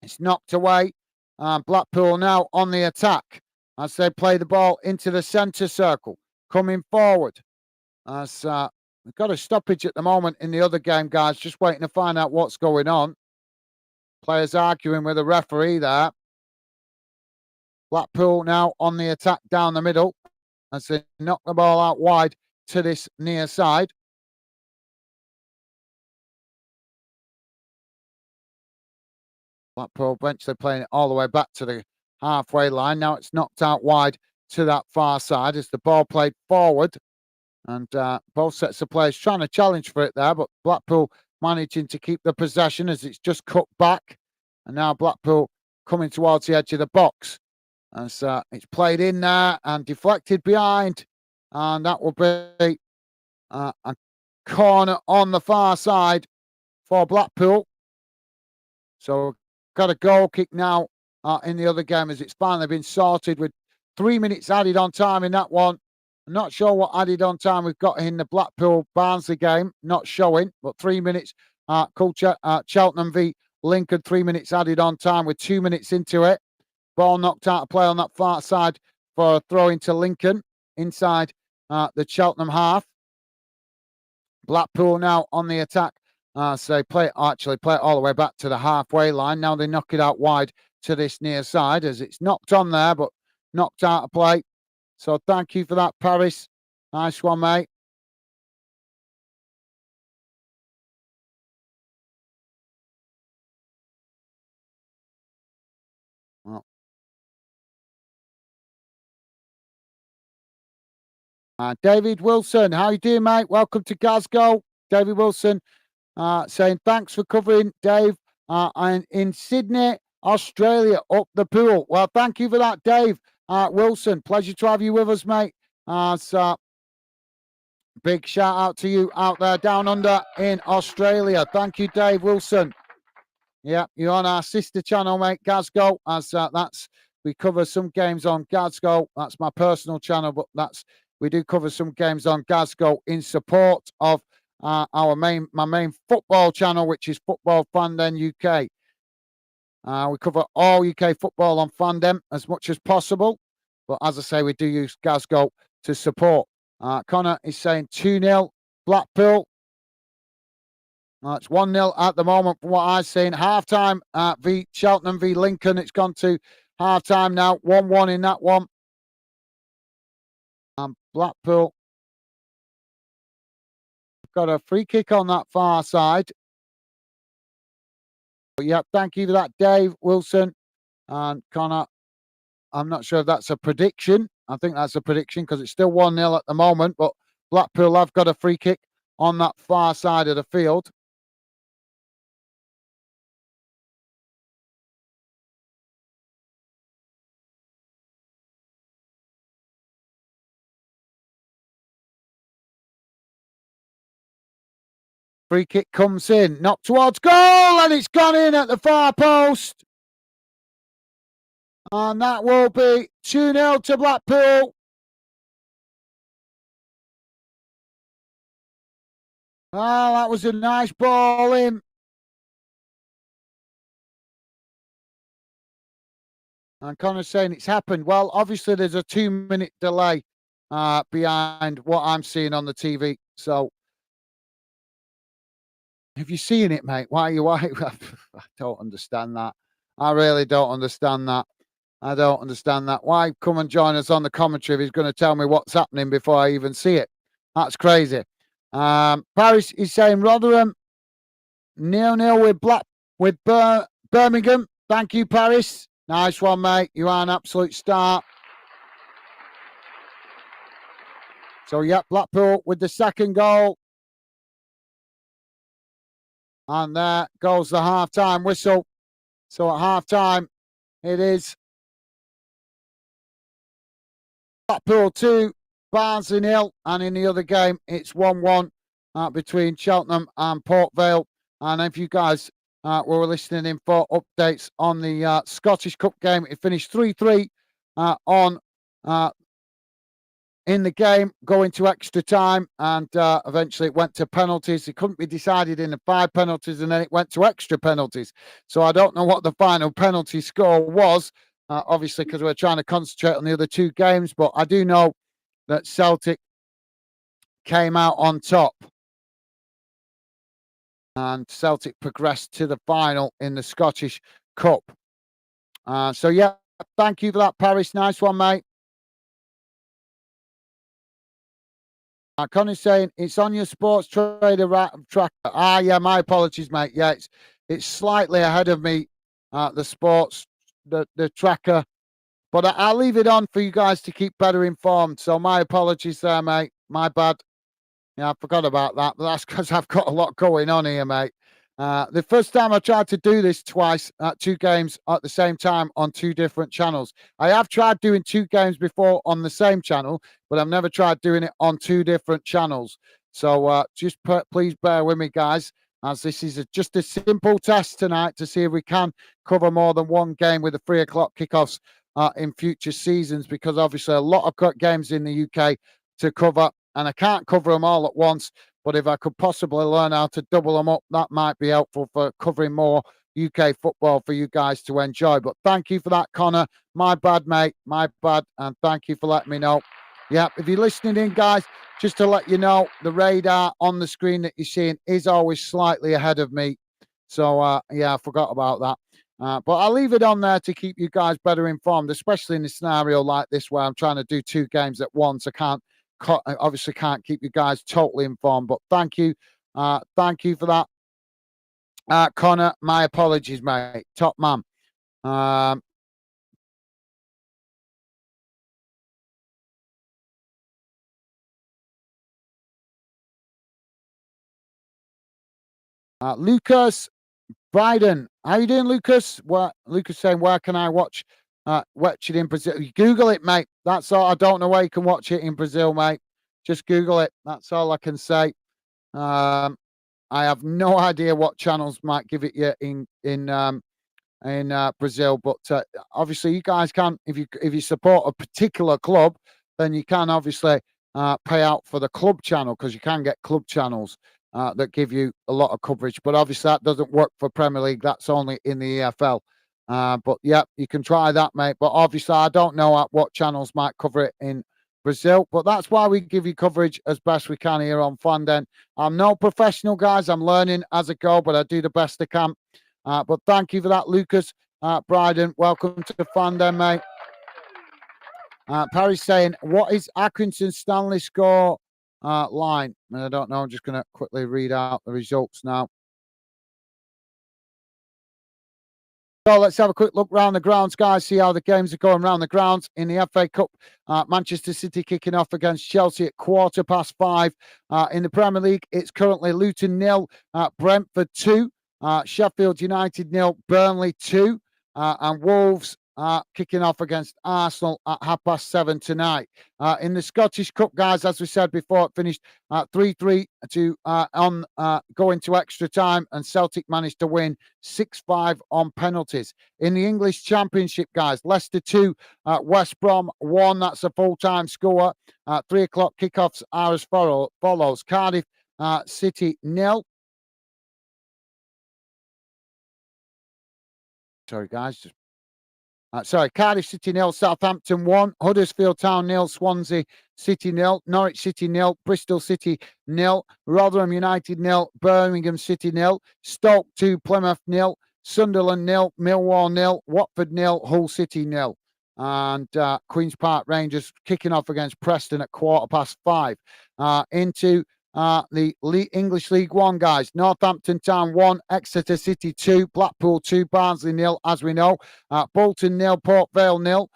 It's knocked away. Blackpool now on the attack as they play the ball into the centre circle. Coming forward as we've got a stoppage at the moment in the other game, guys. Just waiting to find out what's going on. Players arguing with the referee there. Blackpool now on the attack down the middle as they knock the ball out wide to this near side. Blackpool eventually playing it all the way back to the halfway line. Now it's knocked out wide to that far side as the ball played forward. And both sets of players trying to challenge for it there, but Blackpool managing to keep the possession as it's just cut back. And now Blackpool coming towards the edge of the box. As it's played in there and deflected behind, and that will be a corner on the far side for Blackpool. So got a goal kick now in the other game as it's finally been sorted with 3 minutes added on time in that one. I'm not sure what added on time we've got in the Blackpool Barnsley game, not showing, but 3 minutes. Cheltenham v Lincoln, 3 minutes added on time with 2 minutes into it. Ball knocked out of play on that far side for a throw into Lincoln inside the Cheltenham half. Blackpool now on the attack. So they play it all the way back to the halfway line. Now they knock it out wide to this near side as it's knocked on there, but knocked out of play. So thank you for that, Paris. Nice one, mate. Well, David Wilson, how you doing, mate? Welcome to Glasgow. David Wilson saying thanks for covering, Dave. And in Sydney, Australia, up the pool. Well, thank you for that, Dave Wilson. Pleasure to have you with us, mate. So big shout out to you out there down under in Australia. Thank you, Dave Wilson. Yeah, you're on our sister channel, mate, Glasgow. As we cover some games on Glasgow. That's my personal channel, but we do cover some games on Glasgow in support of my main football channel, which is Football Fandom UK. We cover all UK football on Fandom as much as possible, but as I say, we do use Glasgow to support. Connor is saying 2-0 Blackpool. It's 1-0 at the moment from what I've seen. Half-time v Cheltenham v Lincoln. It's gone to half-time now. 1-1 in that one. Blackpool got a free kick on that far side. But yeah, thank you for that, Dave Wilson. And Connor, I'm not sure if that's a prediction. I think that's a prediction because it's still 1-0 at the moment. But Blackpool have got a free kick on that far side of the field. Free kick comes in, knocked towards goal, and it's gone in at the far post. And that will be 2-0 to Blackpool. Well, that was a nice ball in. And Connor's saying it's happened. Well, obviously there's a 2-minute delay behind what I'm seeing on the TV. So have you seen it, mate? Why? I don't understand that. I really don't understand that. I don't understand that. Why come and join us on the commentary if he's going to tell me what's happening before I even see it? That's crazy. Paris is saying Rotherham 0-0 with Birmingham. Thank you, Paris. Nice one, mate. You are an absolute star. So, yeah, Blackpool with the second goal. And there goes the half-time whistle. So, at half-time, it is Blackpool 2, Barnsley 0. And in the other game, it's 1-1 between Cheltenham and Port Vale. And if you guys were listening in for updates on the Scottish Cup game, it finished 3-3 in the game, going to extra time, and eventually it went to penalties. It couldn't be decided in the 5 penalties, and then it went to extra penalties. So I don't know what the final penalty score was, obviously, because we're trying to concentrate on the other 2 games, but I do know that Celtic came out on top. And Celtic progressed to the final in the Scottish Cup. So, yeah, thank you for that, Paris. Nice one, mate. Connor's saying it's on your sports trader tracker. Yeah, my apologies, mate. Yeah, it's slightly ahead of me, the sports, the tracker. But I'll leave it on for you guys to keep better informed. So my apologies there, mate. My bad. Yeah, I forgot about that. But that's because I've got a lot going on here, mate. The first time I tried to do this twice, 2 games at the same time on 2 different channels. I have tried doing 2 games before on the same channel, but I've never tried doing it on 2 different channels. So just please bear with me, guys, as this is just a simple test tonight to see if we can cover more than one game with the 3 o'clock kickoffs in future seasons, because obviously a lot of games in the UK to cover, and I can't cover them all at once. But if I could possibly learn how to double them up, that might be helpful for covering more UK football for you guys to enjoy. But thank you for that, Connor. My bad, mate. My bad. And thank you for letting me know. Yeah, if you're listening in, guys, just to let you know, the radar on the screen that you're seeing is always slightly ahead of me. So, yeah, I forgot about that. But I'll leave it on there to keep you guys better informed, especially in a scenario like this where I'm trying to do 2 games at once. I obviously can't keep you guys totally informed, but thank you for that, Connor. My apologies, mate. Top man. Lucas Bryden, how you doing, Lucas? Lucas saying, where can I watch it in Brazil? You Google it, mate. That's all. I don't know where you can watch it in Brazil, mate. Just Google it. That's all I can say. I have no idea what channels might give it you in Brazil, but obviously you guys can, if you support a particular club, then you can obviously pay out for the club channel, because you can get club channels that give you a lot of coverage. But obviously that doesn't work for Premier League. That's only in the EFL. But yeah, you can try that, mate. But obviously I don't know what channels might cover it in Brazil, but that's why we give you coverage as best we can here on Fanden. I'm no professional, guys. I'm learning as I go, but I do the best I can. But thank you for that, Lucas Bryden. Welcome to Fanden, mate. Parry's saying, what is Accrington Stanley score line? I don't know. I'm just going to quickly read out the results now. So let's have a quick look round the grounds, guys. See how the games are going round the grounds in the FA Cup. Manchester City kicking off against Chelsea at 5:15. In the Premier League, it's currently Luton 0, Brentford 2, Sheffield United 0, Burnley 2, and Wolves kicking off against Arsenal at 7:30 tonight. In the Scottish Cup, guys, as we said before, it finished 3-3 to go into extra time, and Celtic managed to win 6-5 on penalties. In the English Championship, guys, Leicester 2, West Brom 1. That's a full-time score. 3 o'clock kickoffs are as follows. Cardiff City 0. Sorry, guys, Cardiff City 0, Southampton 1, Huddersfield Town 0, Swansea City 0, Norwich City 0, Bristol City 0, Rotherham United 0, Birmingham City 0, Stoke 2, Plymouth 0, Sunderland 0, Millwall 0, Watford 0, Hull City 0. And Queen's Park Rangers kicking off against Preston at 5:15. Into the English League One, guys. Northampton Town 1, Exeter City 2, Blackpool 2, Barnsley 0, as we know. Bolton 0, Port Vale 0,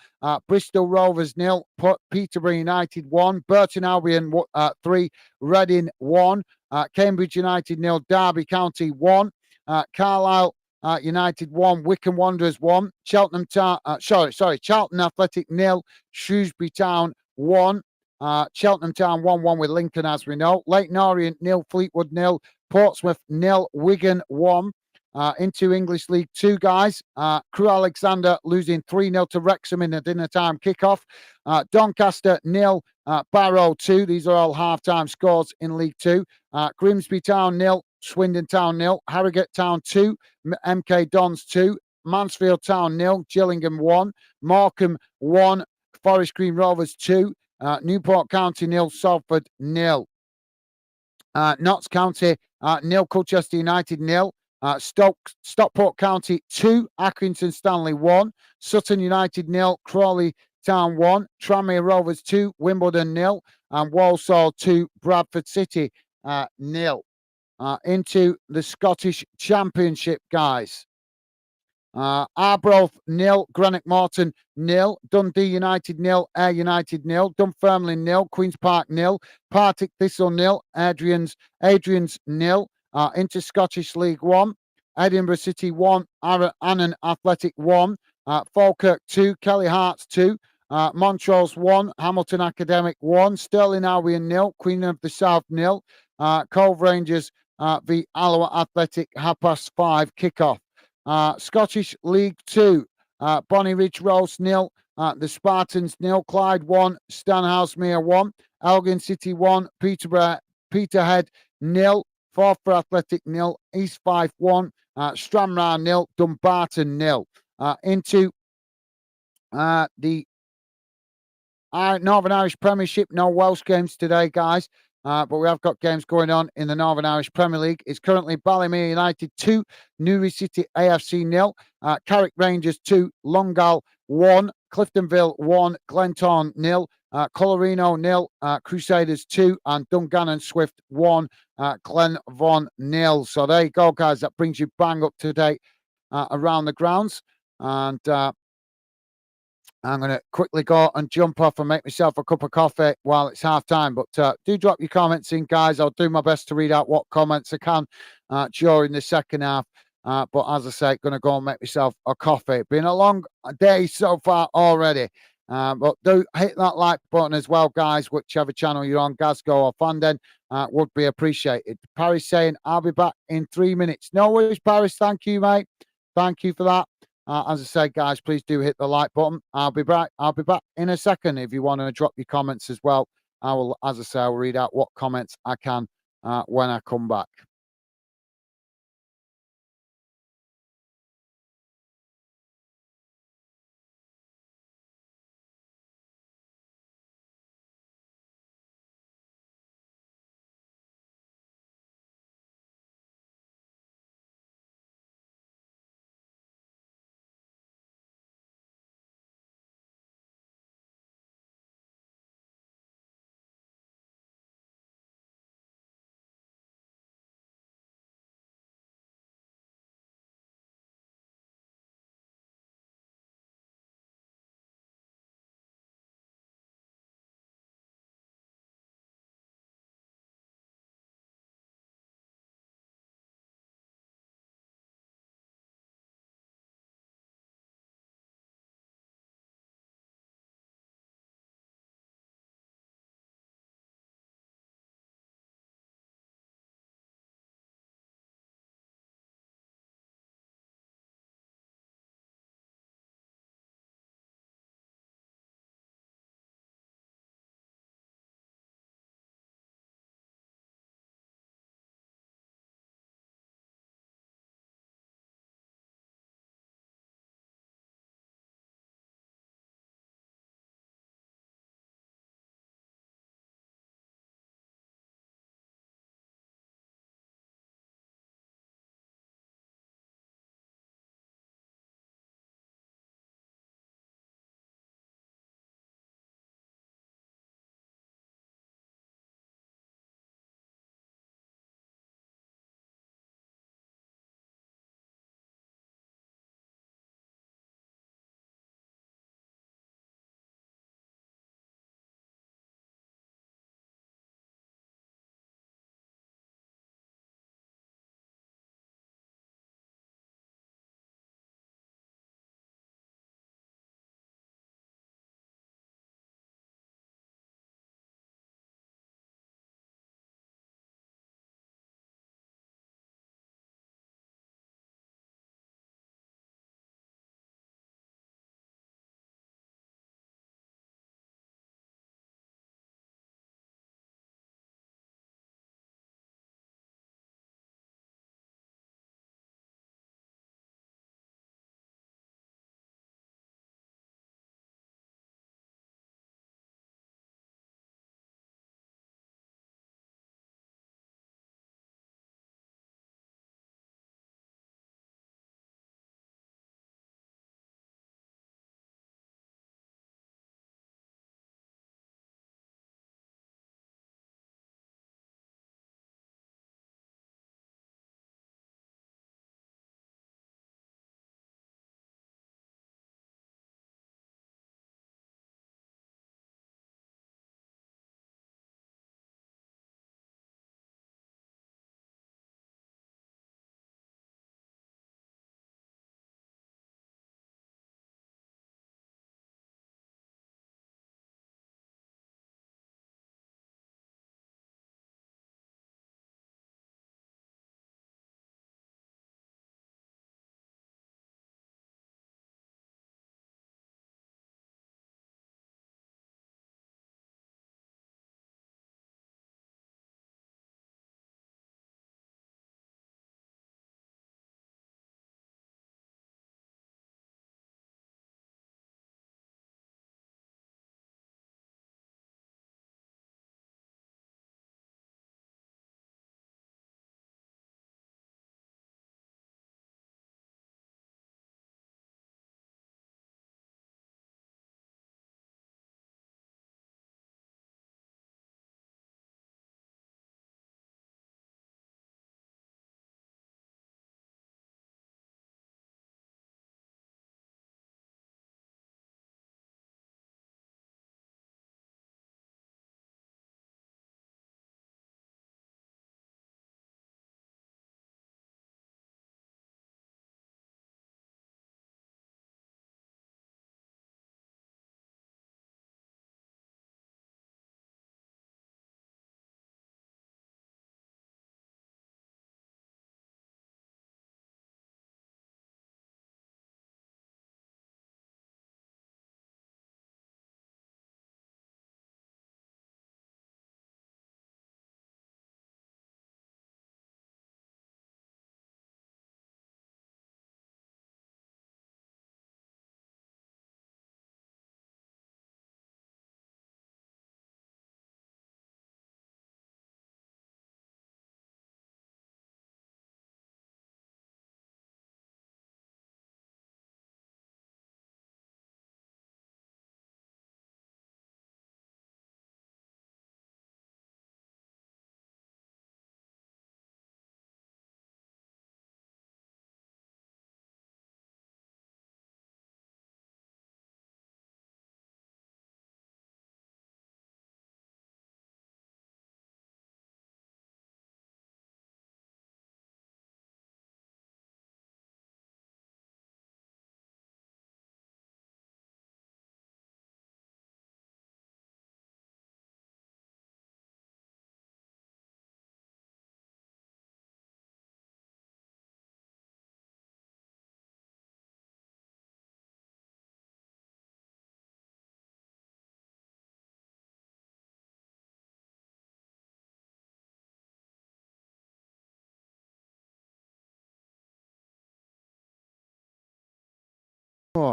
Bristol Rovers 0, Peterborough United 1, Burton Albion 3, Reading 1, Cambridge United 0, Derby County 1, Carlisle United 1, Wycombe Wanderers 1, Charlton Athletic 0, Shrewsbury Town 1. Cheltenham Town 1-1 with Lincoln, as we know. Leyton Orient 0, Fleetwood 0, Portsmouth 0, Wigan 1. Into English League 2, guys. Crewe Alexander losing 3-0 to Wrexham in the dinner time kickoff. Doncaster 0, Barrow 2. These are all half-time scores in League 2. Grimsby Town 0, Swindon Town 0, Harrogate Town 2, MK Dons 2, Mansfield Town 0, Gillingham 1, Morecambe 1, Forest Green Rovers 2, Newport County 0, Salford 0. Notts County 0, Colchester United 0. Stockport County 2, Accrington Stanley 1. Sutton United 0, Crawley Town 1. Tranmere Rovers 2, Wimbledon 0. And Walsall 2, Bradford City 0. Into the Scottish Championship, guys. Arbroath 0, Greenock Morton 0, Dundee United 0, Ayr United 0, Dunfermline 0, Queen's Park 0, Partick Thistle 0, Adrian's 0, Into Scottish League 1. Edinburgh City 1, Annan Athletic 1, Falkirk 2, Kelly Hearts 2, Montrose 1, Hamilton Academic 1, Stirling Albion 0, Queen of the South 0, Cove Rangers v Alloa Athletic 5:30 kickoff. Scottish League 2, Bonnie Ridge Rose 0, the Spartans 0, Clyde 1, Stanhousemuir 1, Elgin City 1, Peterhead 0, Forfar Athletic 0, East Fife 1, Stranraer 0, Dumbarton 0. Into the Northern Irish Premiership. No Welsh games today, guys. But we have got games going on in the Northern Irish Premier League. It's currently Ballymere United 2, Newry City AFC 0, Carrick Rangers 2, Longal 1, Cliftonville 1, Glentown 0, Colorino 0, Crusaders 2, and Dungannon Swift 1, Glenvon 0. So there you go, guys. That brings you bang up to date around the grounds. And I'm going to quickly go and jump off and make myself a cup of coffee while it's half time. But do drop your comments in, guys. I'll do my best to read out what comments I can during the second half. But as I say, going to go and make myself a coffee. Been a long day so far already. But do hit that like button as well, guys, whichever channel you're on, Glasgow or Fandon, would be appreciated. Paris saying, I'll be back in 3 minutes. No worries, Paris. Thank you, mate. Thank you for that. As I said, guys, please do hit the like button. I'll be back in a second. If you want to drop your comments as well, I will, as I say, I'll read out what comments I can when I come back.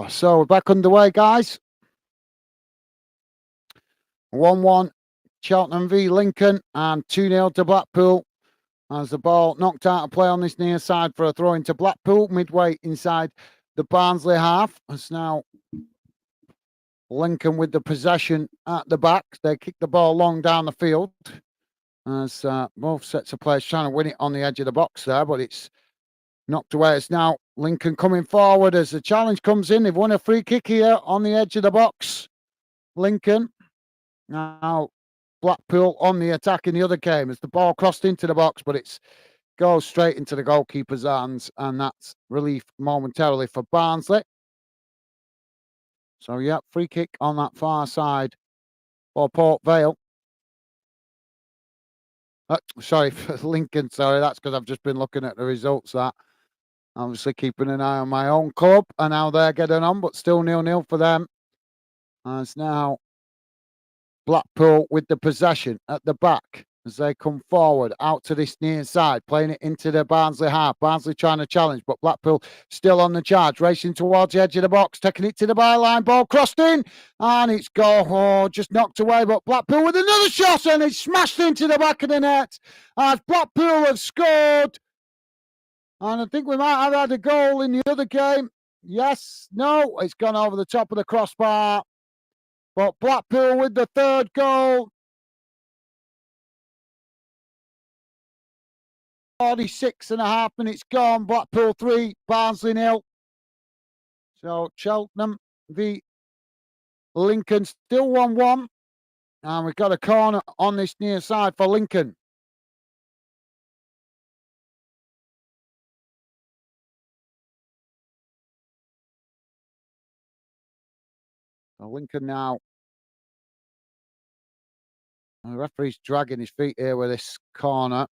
So we're back underway, guys. 1-1 Cheltenham v Lincoln and 2-0 to Blackpool. As the ball knocked out of play on this near side for a throw into Blackpool, midway inside the Barnsley half. It's now Lincoln with the possession at the back. They kick the ball long down the field. As both sets of players trying to win it on the edge of the box there, but it's knocked away. It's now Lincoln coming forward as the challenge comes in. They've won a free kick here on the edge of the box. Lincoln. Now Blackpool on the attack in the other game as the ball crossed into the box, but it's goes straight into the goalkeeper's hands, and that's relief momentarily for Barnsley. So yeah, free kick on that far side for Port Vale. Sorry, for Lincoln. Sorry, that's because I've just been looking at the results. That obviously keeping an eye on my own club and how they're getting on, but still 0-0 for them. As now Blackpool with the possession at the back as they come forward out to this near side, playing it into the Barnsley half. Barnsley trying to challenge, but Blackpool still on the charge, racing towards the edge of the box, taking it to the byline, ball crossed in, and it's just knocked away. But Blackpool with another shot, and it's smashed into the back of the net as Blackpool have scored. And I think we might have had a goal in the other game. Yes, no, it's gone over the top of the crossbar. But Blackpool with the third goal. 46.5 minutes gone. Blackpool 3, Barnsley 0. So Cheltenham v Lincoln still 1-1. And we've got a corner on this near side for Lincoln. So Lincoln now. The referee's dragging his feet here with this corner.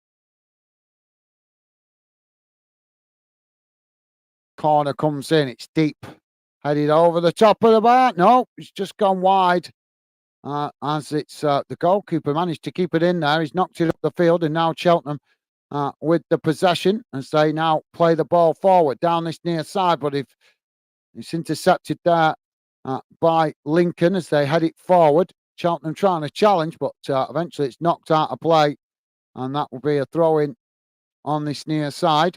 Corner comes in. It's deep. Headed over the top of the bar. No, it's just gone wide. As it's the goalkeeper managed to keep it in there. He's knocked it up the field, and now Cheltenham with the possession as they now play the ball forward down this near side. But if it's intercepted there by Lincoln as they head it forward. Cheltenham trying to challenge, but eventually it's knocked out of play, and that will be a throw in on this near side.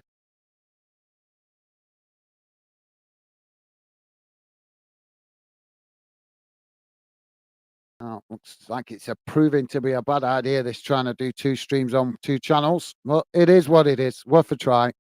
Looks like it's proving to be a bad idea, this trying to do two streams on two channels. Well, it is what it is. Worth a try.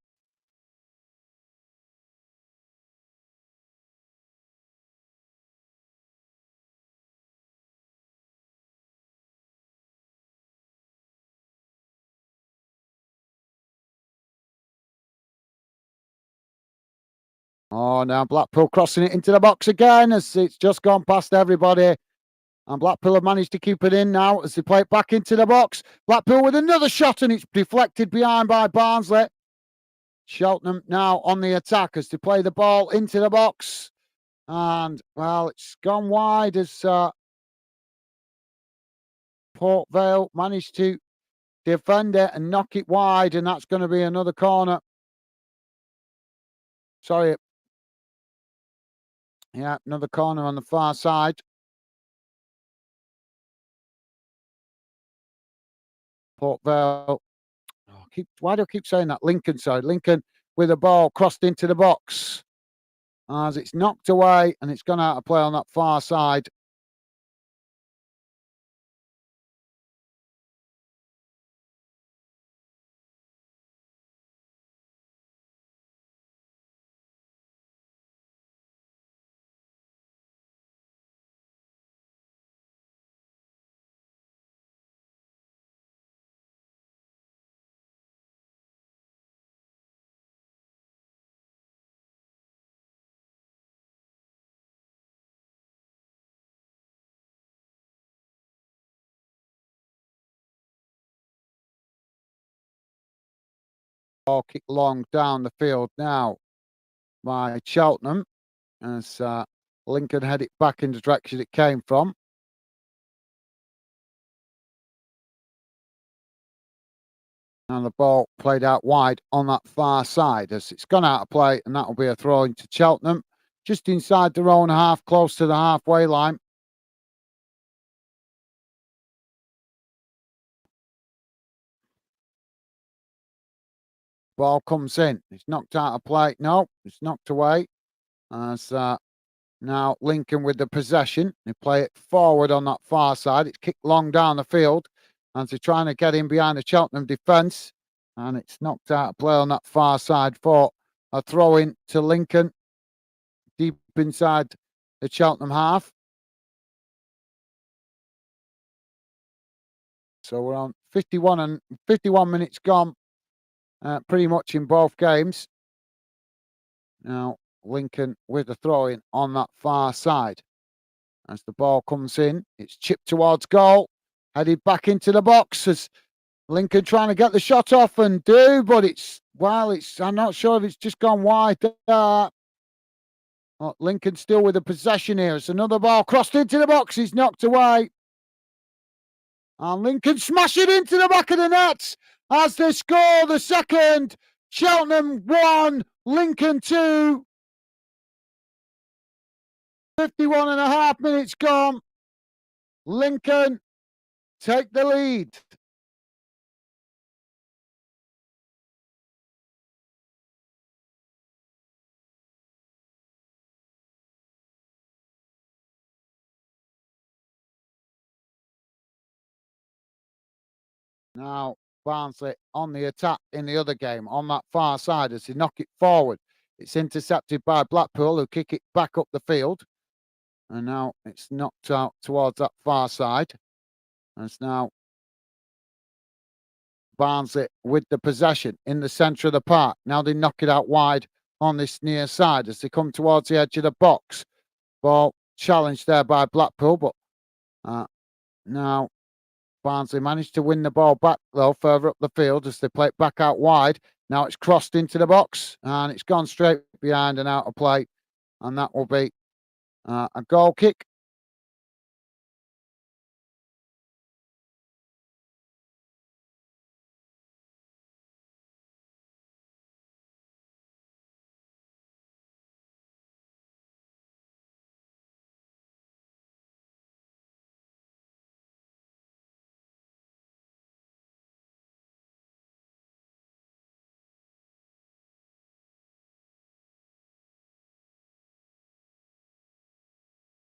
Oh, now Blackpool crossing it into the box again as it's just gone past everybody. And Blackpool have managed to keep it in now as they play it back into the box. Blackpool with another shot, and it's deflected behind by Barnsley. Cheltenham now on the attack as they play the ball into the box. And, well, it's gone wide as Port Vale managed to defend it and knock it wide, and that's going to be another corner. Sorry. Yeah, another corner on the far side. Port Vale. Why do I keep saying that? Lincoln side. Lincoln with the ball crossed into the box as it's knocked away and it's gone out of play on that far side. Ball kicked long down the field now by Cheltenham as Lincoln head it back in the direction it came from. And the ball played out wide on that far side as it's gone out of play, and that will be a throw into Cheltenham. just inside their own half, close to the halfway line. Ball comes in. It's knocked out of play. No, it's knocked away. As now Lincoln with the possession. They play it forward on that far side. It's kicked long down the field. And they're trying to get in behind the Cheltenham defence. And it's knocked out of play on that far side for a throw in to Lincoln. Deep inside the Cheltenham half. So we're on 51 minutes gone. Pretty much in both games. Now Lincoln with the throw in on that far side. As the ball comes in, it's chipped towards goal, headed back into the box as Lincoln trying to get the shot off and do, but I'm not sure if it's just gone wide. Well, Lincoln still with the possession here. It's another ball crossed into the box. He's knocked away. And Lincoln smash it into the back of the net as they score the second. Cheltenham 1, Lincoln 2. 51 and a half minutes gone. Lincoln take the lead. Now Barnsley on the attack in the other game on that far side as they knock it forward. It's intercepted by Blackpool who kick it back up the field. And now it's knocked out towards that far side. And it's now Barnsley with the possession in the centre of the park. Now they knock it out wide on this near side as they come towards the edge of the box. Ball challenged there by Blackpool, but now Barnsley managed to win the ball back, though, further up the field as they play it back out wide. Now it's crossed into the box and it's gone straight behind and out of play. And that will be a goal kick.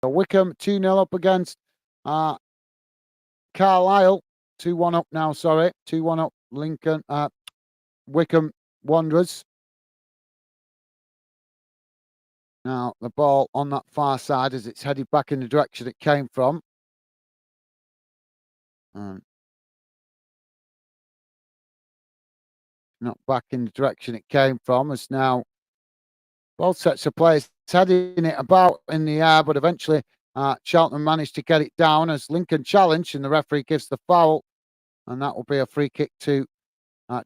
So Wickham 2-0 up against Carlisle. 2-1 up now, sorry. 2-1 up Lincoln, Wickham Wanderers. Now the ball on that far side as it's headed back in the direction it came from. Not back in the direction it came from. As now both sets of players heading it about in the air, but eventually Cheltenham managed to get it down as Lincoln challenged and the referee gives the foul. And that will be a free kick to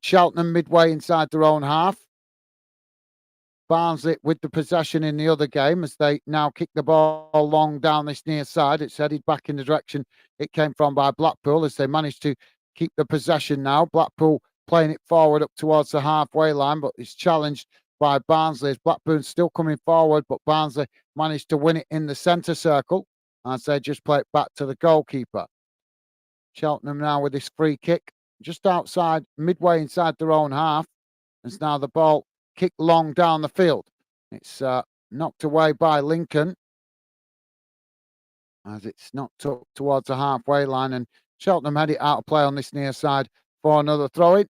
Cheltenham midway inside their own half. Barnsley with the possession in the other game as they now kick the ball long down this near side. It's headed back in the direction it came from by Blackpool as they managed to keep the possession now. Blackpool playing it forward up towards the halfway line, but it's challenged by Barnsley as Blackpool's still coming forward, but Barnsley managed to win it in the centre circle as they just play it back to the goalkeeper. Cheltenham now with this free kick just outside, midway inside their own half. As now the ball kicked long down the field. It's knocked away by Lincoln as it's knocked up towards the halfway line, and Cheltenham had it out of play on this near side for another throw-in.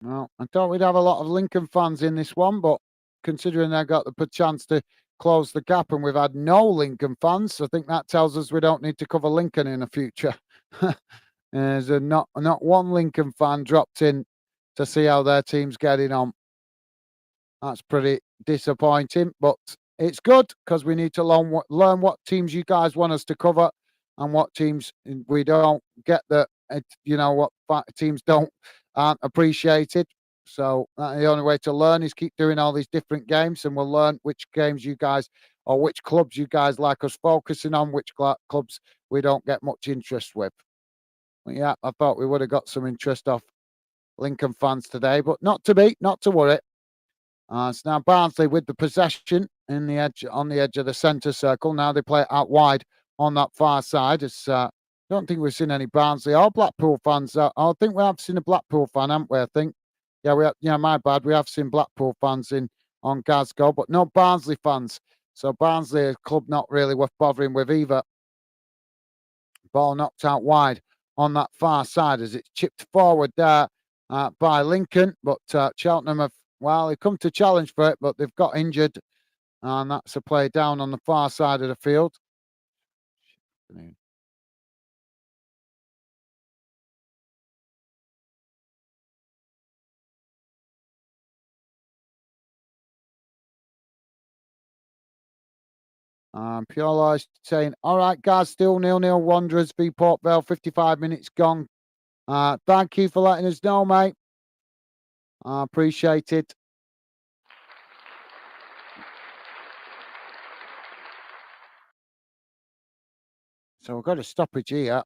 Well, I thought we'd have a lot of Lincoln fans in this one, but considering they got the chance to close the gap and we've had no Lincoln fans, I think that tells us we don't need to cover Lincoln in the future. There's not one Lincoln fan dropped in to see how their team's getting on. That's pretty disappointing, but it's good because we need to learn what teams you guys want us to cover and what teams we don't get what teams aren't appreciated. So the only way to learn is keep doing all these different games, and we'll learn which games you guys or which clubs you guys like us focusing on, which clubs we don't get much interest with. But yeah, I thought we would have got some interest off Lincoln fans today, but not to be, not to worry. It's now Barnsley with the possession in the edge on the edge of the centre circle. Now they play it out wide on that far side. It's don't think we've seen any Barnsley or Blackpool fans. I think we have seen a Blackpool fan, haven't we? I think. Yeah, we have, yeah, my bad. We have seen Blackpool fans in on Glasgow, but no Barnsley fans. So Barnsley, a club not really worth bothering with either. Ball knocked out wide on that far side as it's chipped forward there by Lincoln. But Cheltenham have, well, they've come to challenge for it, but they've got injured. And that's a play down on the far side of the field. Pure Lies saying, all right, guys, still 0-0 Wanderers v Port Vale, 55 minutes gone. Thank you for letting us know, mate. I appreciate it. So we've got a stoppage here.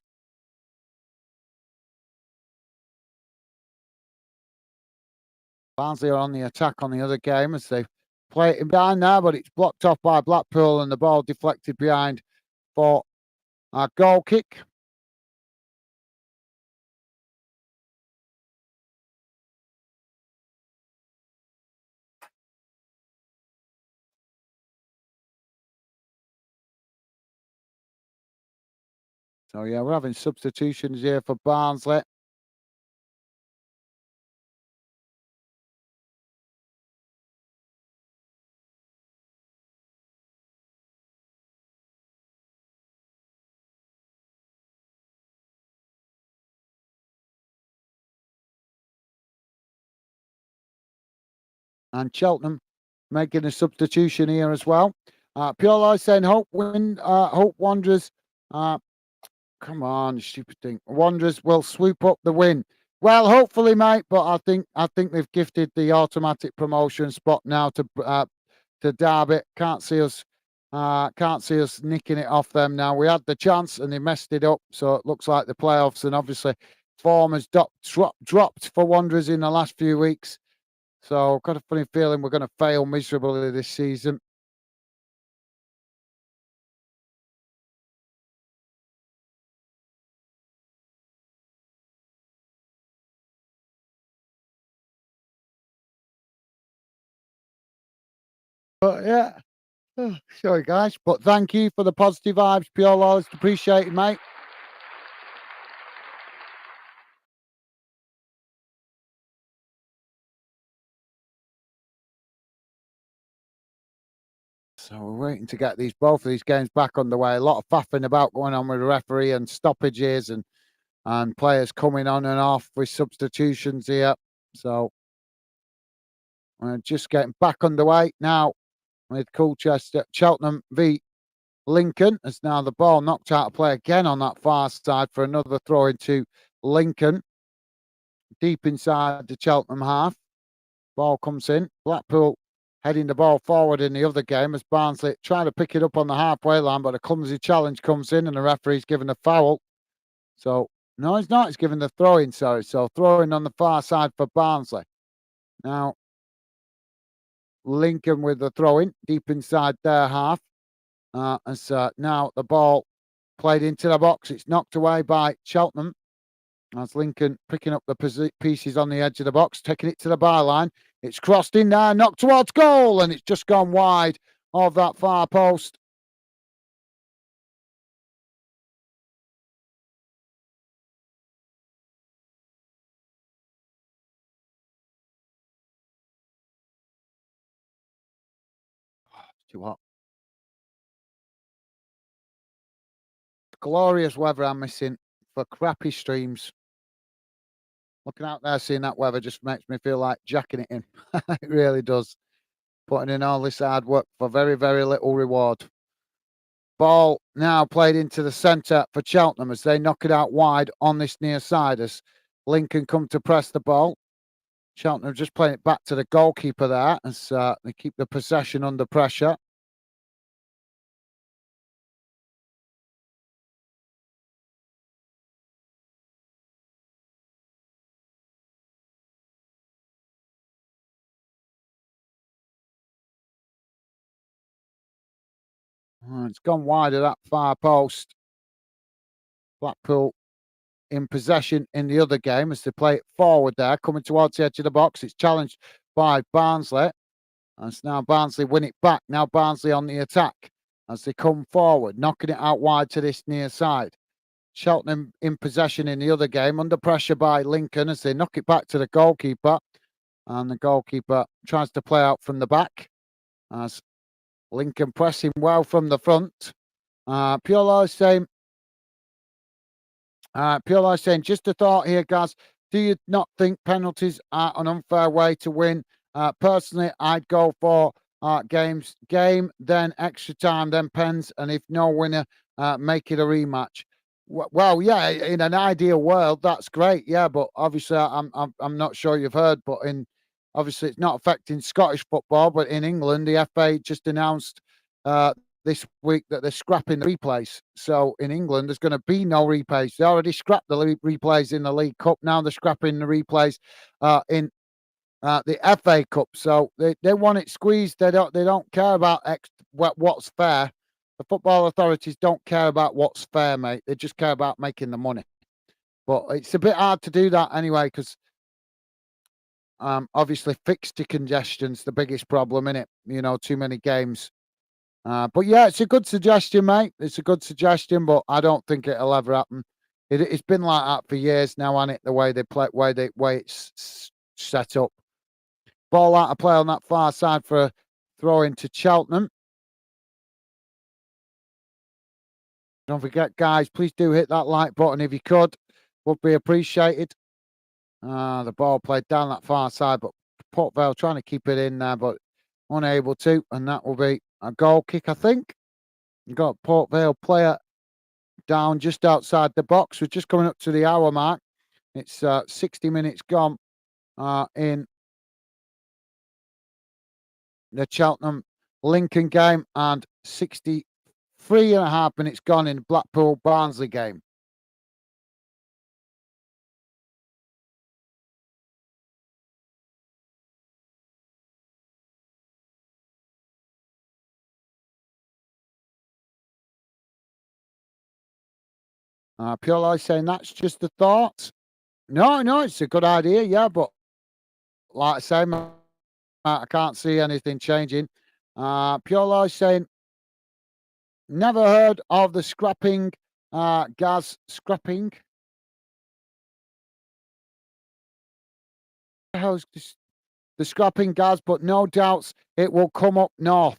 Barnsley are on the attack on the other game as they play it behind there, but it's blocked off by Blackpool and the ball deflected behind for a goal kick. So yeah, we're having substitutions here for Barnsley. And Cheltenham making a substitution here as well. Pure Life saying Hope Wanderers. Come on, stupid thing. Wanderers will swoop up the win. Well, hopefully, mate. But I think they've gifted the automatic promotion spot now to Derby. Can't see us nicking it off them now. We had the chance and they messed it up. So it looks like the playoffs and obviously form has dropped for Wanderers in the last few weeks. So I've got a funny feeling we're going to fail miserably this season. But yeah, sorry guys. But thank you for the positive vibes, pure loyalist. Appreciate it, mate. So we're waiting to get both of these games back underway. A lot of faffing about going on with the referee and stoppages and players coming on and off with substitutions here. So we're just getting back underway now with Colchester, Cheltenham v Lincoln. As now the ball knocked out of play again on that far side for another throw into Lincoln. Deep inside the Cheltenham half. Ball comes in. Blackpool heading the ball forward in the other game as Barnsley trying to pick it up on the halfway line, but a clumsy challenge comes in and the referee's given a foul. So, no, he's not. He's given the throw in, sorry. So, throwing on the far side for Barnsley. Now, Lincoln with the throw in deep inside their half. As now the ball played into the box. It's knocked away by Cheltenham. As Lincoln picking up the pieces on the edge of the box, taking it to the byline. It's crossed in there, knocked towards goal, and it's just gone wide of that far post. See what? Glorious weather I'm missing for crappy streams. Looking out there, seeing that weather just makes me feel like jacking it in. It really does. Putting in all this hard work for very, very little reward. Ball now played into the centre for Cheltenham as they knock it out wide on this near side as Lincoln come to press the ball. Cheltenham just playing it back to the goalkeeper there as they keep the possession under pressure. It's gone wide of that far post. Blackpool in possession in the other game as they play it forward there, coming towards the edge of the box. It's challenged by Barnsley. As now Barnsley win it back. Now Barnsley on the attack as they come forward, knocking it out wide to this near side. Cheltenham in possession in the other game, under pressure by Lincoln as they knock it back to the goalkeeper. And the goalkeeper tries to play out from the back as Lincoln pressing well from the front. Pure saying, just a thought here, guys. Do you not think penalties are an unfair way to win? Personally, I'd go for game, then extra time, then pens, and if no winner, make it a rematch. Well, yeah, in an ideal world, that's great. Yeah, but obviously, I'm not sure you've heard, but obviously it's not affecting Scottish football, but in England, the FA just announced this week that they're scrapping the replays. So in England, there's going to be no replays. They already scrapped the replays in the League Cup. Now they're scrapping the replays in the FA Cup. So they want it squeezed. They don't care about what's fair. The football authorities don't care about what's fair, mate. They just care about making the money. But it's a bit hard to do that anyway because obviously fixture congestion's the biggest problem, in it. Too many games. But yeah, it's a good suggestion, mate. It's a good suggestion, but I don't think it'll ever happen. It's been like that for years now, hasn't it? The way they play, way it's set up. Ball out of play on that far side for a throw into Cheltenham. Don't forget, guys, please do hit that like button if you could. Would be appreciated. The ball played down that far side, but Port Vale trying to keep it in there, but unable to, and that will be a goal kick, I think. You've got Port Vale player down just outside the box. We're just coming up to the hour mark. It's 60 minutes gone in the Cheltenham Lincoln game and 63 and a half minutes gone in Blackpool Barnsley game. Pure Life saying that's just a thought. No, it's a good idea, yeah, but like I say, I can't see anything changing. Pure Life saying never heard of the scrapping gas scrapping. The hell's this? The scrapping gas, but no doubts it will come up north.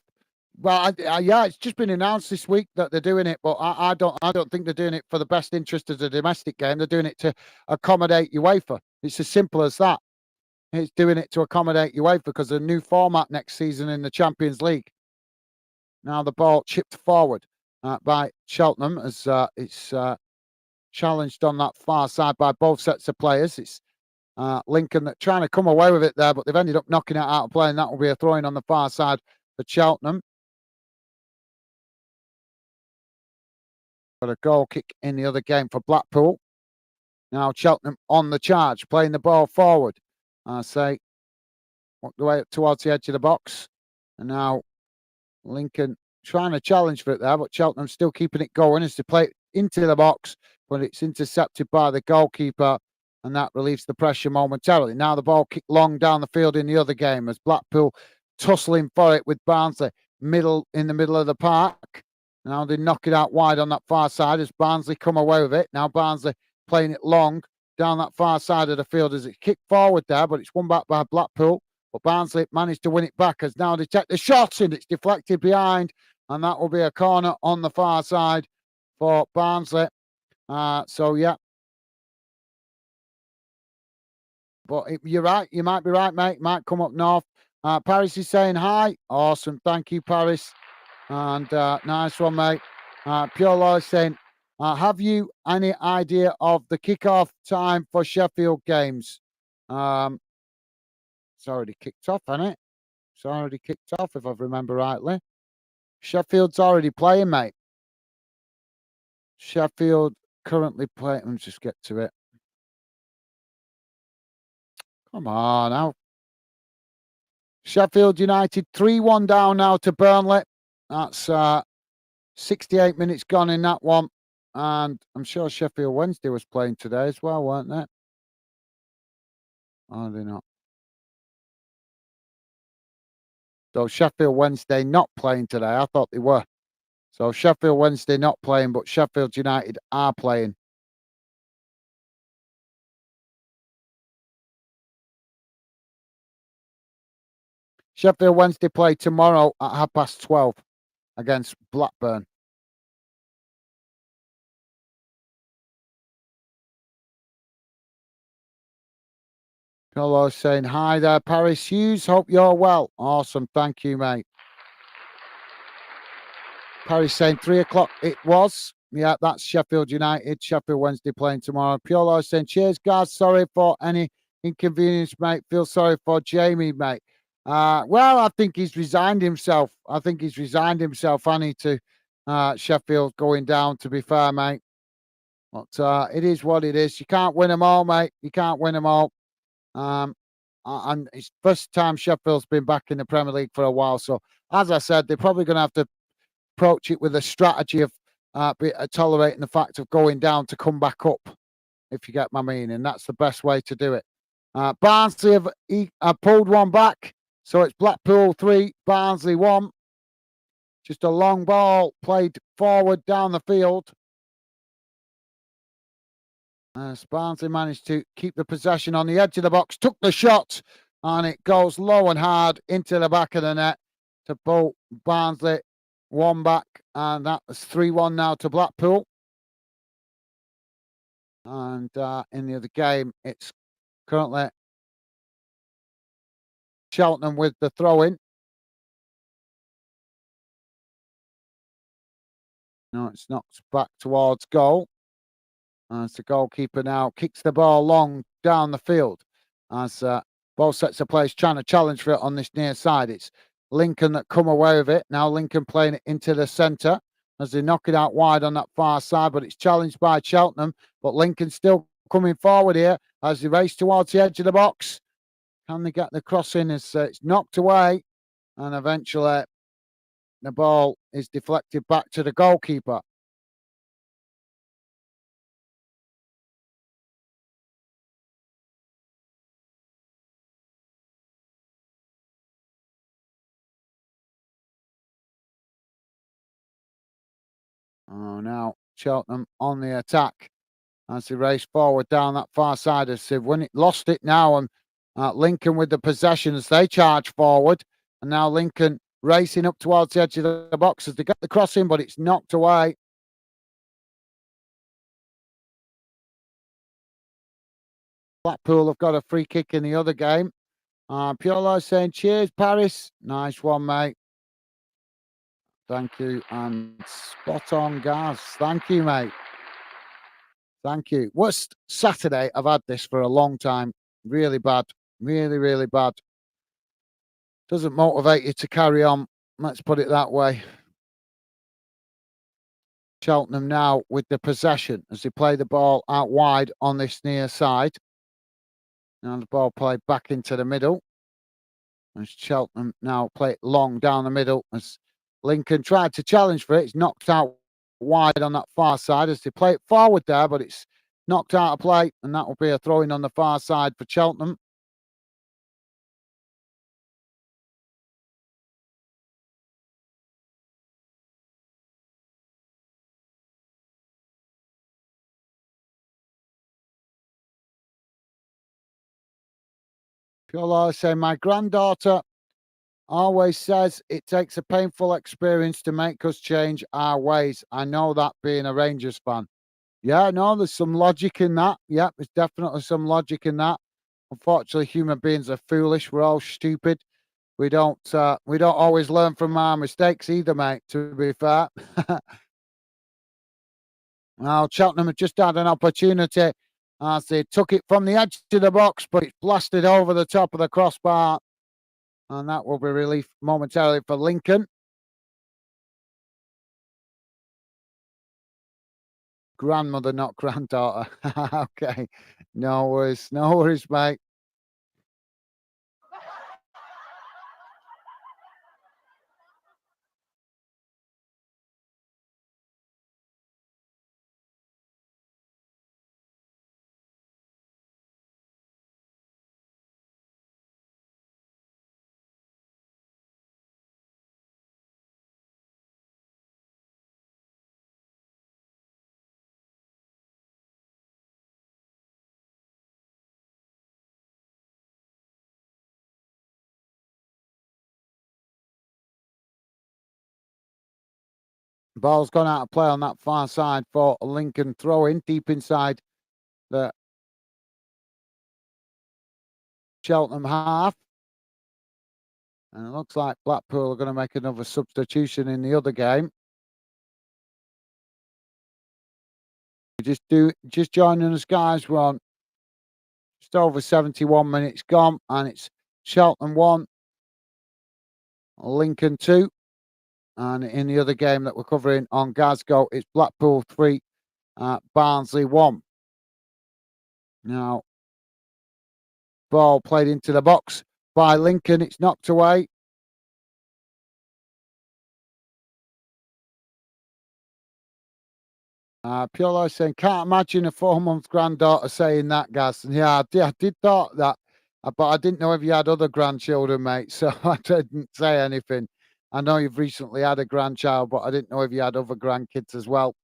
Well, yeah, it's just been announced this week that they're doing it, but I don't think they're doing it for the best interest of the domestic game. They're doing it to accommodate UEFA. It's as simple as that. It's doing it to accommodate UEFA because of the new format next season in the Champions League. Now the ball chipped forward by Cheltenham as it's challenged on that far side by both sets of players. It's Lincoln that trying to come away with it there, but they've ended up knocking it out of play, and that will be a throw-in on the far side for Cheltenham. Got a goal kick in the other game for Blackpool. Now Cheltenham on the charge, playing the ball forward. Say, walk the way up towards the edge of the box. And now Lincoln trying to challenge for it there, but Cheltenham still keeping it going as they play it into the box, but it's intercepted by the goalkeeper, and that relieves the pressure momentarily. Now the ball kicked long down the field in the other game as Blackpool tussling for it with Barnsley in the middle of the park. Now they knock it out wide on that far side as Barnsley come away with it. Now Barnsley playing it long down that far side of the field as it kicked forward there, but it's won back by Blackpool. But Barnsley managed to win it back as now they take the shot and it's deflected behind, and that will be a corner on the far side for Barnsley. So yeah. But you're right. You might be right, mate. Might come up north. Paris is saying hi. Awesome. Thank you, Paris. And nice one, mate. Pure Law is saying, have you any idea of the kickoff time for Sheffield games? It's already kicked off, hasn't it? It's already kicked off, if I remember rightly. Sheffield's already playing, mate. Sheffield currently playing. Let me just get to it. Come on now. Sheffield United 3-1 down now to Burnley. That's 68 minutes gone in that one. And I'm sure Sheffield Wednesday was playing today as well, weren't they? Are they not? So Sheffield Wednesday not playing today. I thought they were. So Sheffield Wednesday not playing, but Sheffield United are playing. Sheffield Wednesday play tomorrow at 12:30 against Blackburn. Hello, saying hi there, Paris Hughes. Hope you're well. Awesome. Thank you, mate. Paris saying 3 o'clock it was. Yeah, that's Sheffield United. Sheffield Wednesday playing tomorrow. Piolo saying, cheers, guys. Sorry for any inconvenience, mate. Feel sorry for Jamie, mate. Well, I think he's resigned himself. I think he's resigned himself, Annie, to Sheffield going down, to be fair, mate. But it is what it is. You can't win them all, mate. You can't win them all. Um, and it's first time Sheffield's been back in the Premier League for a while. So, as I said, they're probably going to have to approach it with a strategy of tolerating the fact of going down to come back up, if you get my meaning. That's the best way to do it. Barnsley have pulled one back. So it's Blackpool 3, Barnsley 1. Just a long ball played forward down the field. Barnsley managed to keep the possession on the edge of the box, took the shot, and it goes low and hard into the back of the net to pull Barnsley one back, and that was 3-1 now to Blackpool. And in the other game, it's currently Cheltenham with the throw-in. No, it's knocked back towards goal. As the goalkeeper now kicks the ball long down the field. As both sets of players trying to challenge for it on this near side. It's Lincoln that come away with it. Now Lincoln playing it into the centre as they knock it out wide on that far side, but it's challenged by Cheltenham. But Lincoln still coming forward here as they race towards the edge of the box. Can they get the cross in as it's knocked away? And eventually the ball is deflected back to the goalkeeper. Oh, now Cheltenham on the attack as they race forward down that far side. As they've lost it now, and Lincoln with the possession as they charge forward. And now Lincoln racing up towards the edge of the box as they get the cross in, but it's knocked away. Blackpool have got a free kick in the other game. Piolo saying, cheers, Paris. Nice one, mate. Thank you. And spot on, Gaz. Thank you, mate. Thank you. Worst Saturday I've had this for a long time. Really bad. Really, really bad. Doesn't motivate you to carry on. Let's put it that way. Cheltenham now with the possession as they play the ball out wide on this near side. Now the ball played back into the middle. As Cheltenham now play it long down the middle as Lincoln tried to challenge for it. It's knocked out wide on that far side as they play it forward there, but it's knocked out of play, and that will be a throw-in on the far side for Cheltenham. Piolo say, my granddaughter always says it takes a painful experience to make us change our ways. I know that being a Rangers fan. Yeah, no, there's some logic in that. Yeah, there's definitely some logic in that. Unfortunately, human beings are foolish. We're all stupid. We don't always learn from our mistakes either, mate, to be fair. Now, Cheltenham have just had an opportunity as they took it from the edge to the box, but it's blasted over the top of the crossbar. And that will be relief momentarily for Lincoln. Grandmother, not granddaughter. Okay. No worries, mate. Ball's gone out of play on that far side for Lincoln, throw-in deep inside the Cheltenham half. And it looks like Blackpool are going to make another substitution in the other game. Just joining us, guys. We're on just over 71 minutes gone, and it's Cheltenham 1, Lincoln 2. And in the other game that we're covering on Glasgow, it's Blackpool 3, Barnsley 1. Now, ball played into the box by Lincoln. It's knocked away. Piolo saying, can't imagine a 4-month granddaughter saying that, Gas. And yeah, I did thought that, but I didn't know if you had other grandchildren, mate. So I didn't say anything. I know you've recently had a grandchild, but I didn't know if you had other grandkids as well.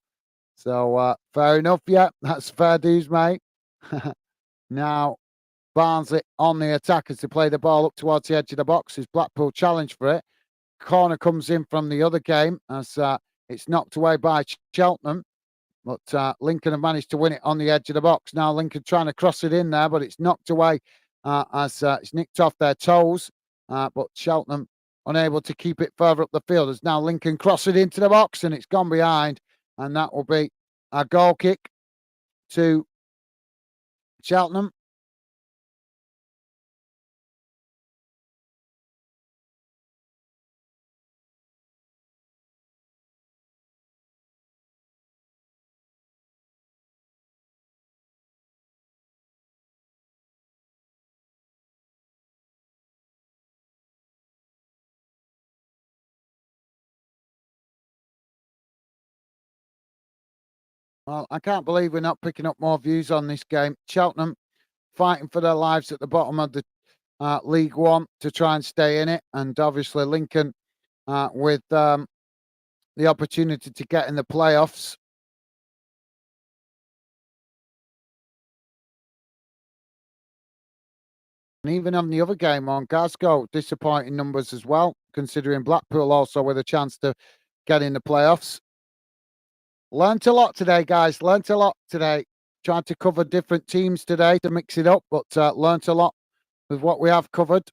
So fair enough, yeah, that's fair dues, mate. Now, Barnsley on the attack as they play the ball up towards the edge of the box. As Blackpool challenge for it. Corner comes in from the other game as it's knocked away by Cheltenham. But Lincoln have managed to win it on the edge of the box. Now Lincoln trying to cross it in there, but it's knocked away as it's nicked off their toes. But Cheltenham unable to keep it further up the field. As now Lincoln cross it into the box and it's gone behind. And that will be a goal kick to Cheltenham. Well, I can't believe we're not picking up more views on this game. Cheltenham fighting for their lives at the bottom of the League One to try and stay in it. And obviously Lincoln with the opportunity to get in the playoffs. And even on the other game on Glasgow, disappointing numbers as well, considering Blackpool also with a chance to get in the playoffs. Learned a lot today, guys. Learned a lot today. Trying to cover different teams today to mix it up, but learned a lot with what we have covered.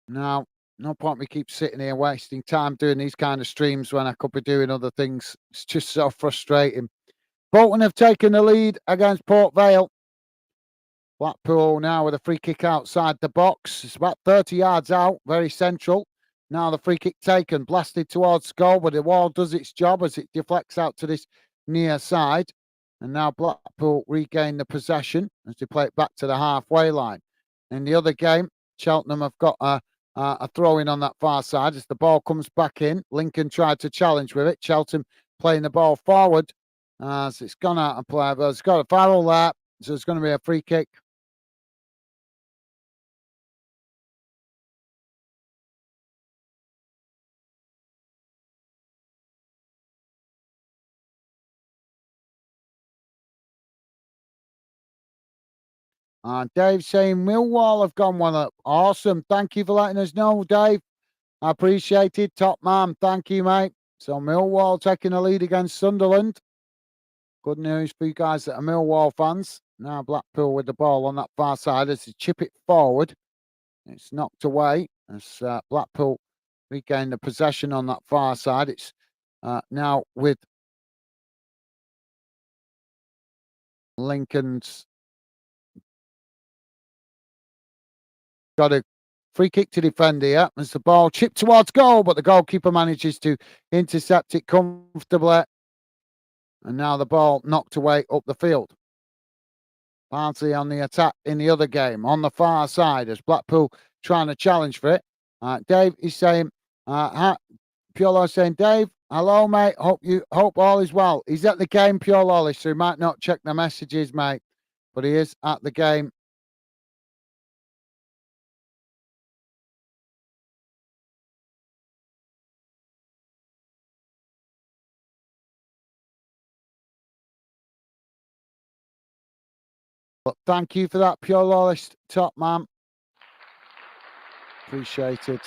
Now, no point me keep sitting here wasting time doing these kind of streams when I could be doing other things. It's just so frustrating. Bolton have taken the lead against Port Vale. Blackpool now with a free kick outside the box. It's about 30 yards out, very central. Now the free kick taken, blasted towards goal, but the wall does its job as it deflects out to this near side. And now Blackpool regain the possession as they play it back to the halfway line. In the other game, Cheltenham have got a throw in on that far side as the ball comes back in. Lincoln tried to challenge with it. Cheltenham playing the ball forward as it's gone out of play, but it's got a foul there. So it's going to be a free kick. Dave saying Millwall have gone one up. Awesome. Thank you for letting us know, Dave. I appreciate it. Top man. Thank you, mate. So Millwall taking a lead against Sunderland. Good news for you guys that are Millwall fans. Now Blackpool with the ball on that far side as they chip it forward. It's knocked away as Blackpool regain the possession on that far side. It's now with Lincoln's got a free kick to defend here as the ball chipped towards goal, but the goalkeeper manages to intercept it comfortably. And now the ball knocked away up the field. Barnsley on the attack in the other game on the far side as Blackpool trying to challenge for it. Dave is saying, Piolo saying, Dave, hello, mate. Hope all is well. He's at the game, Piolo, so he might not check the messages, mate, but he is at the game. But thank you for that, Pure Lawless, top man. Appreciate it.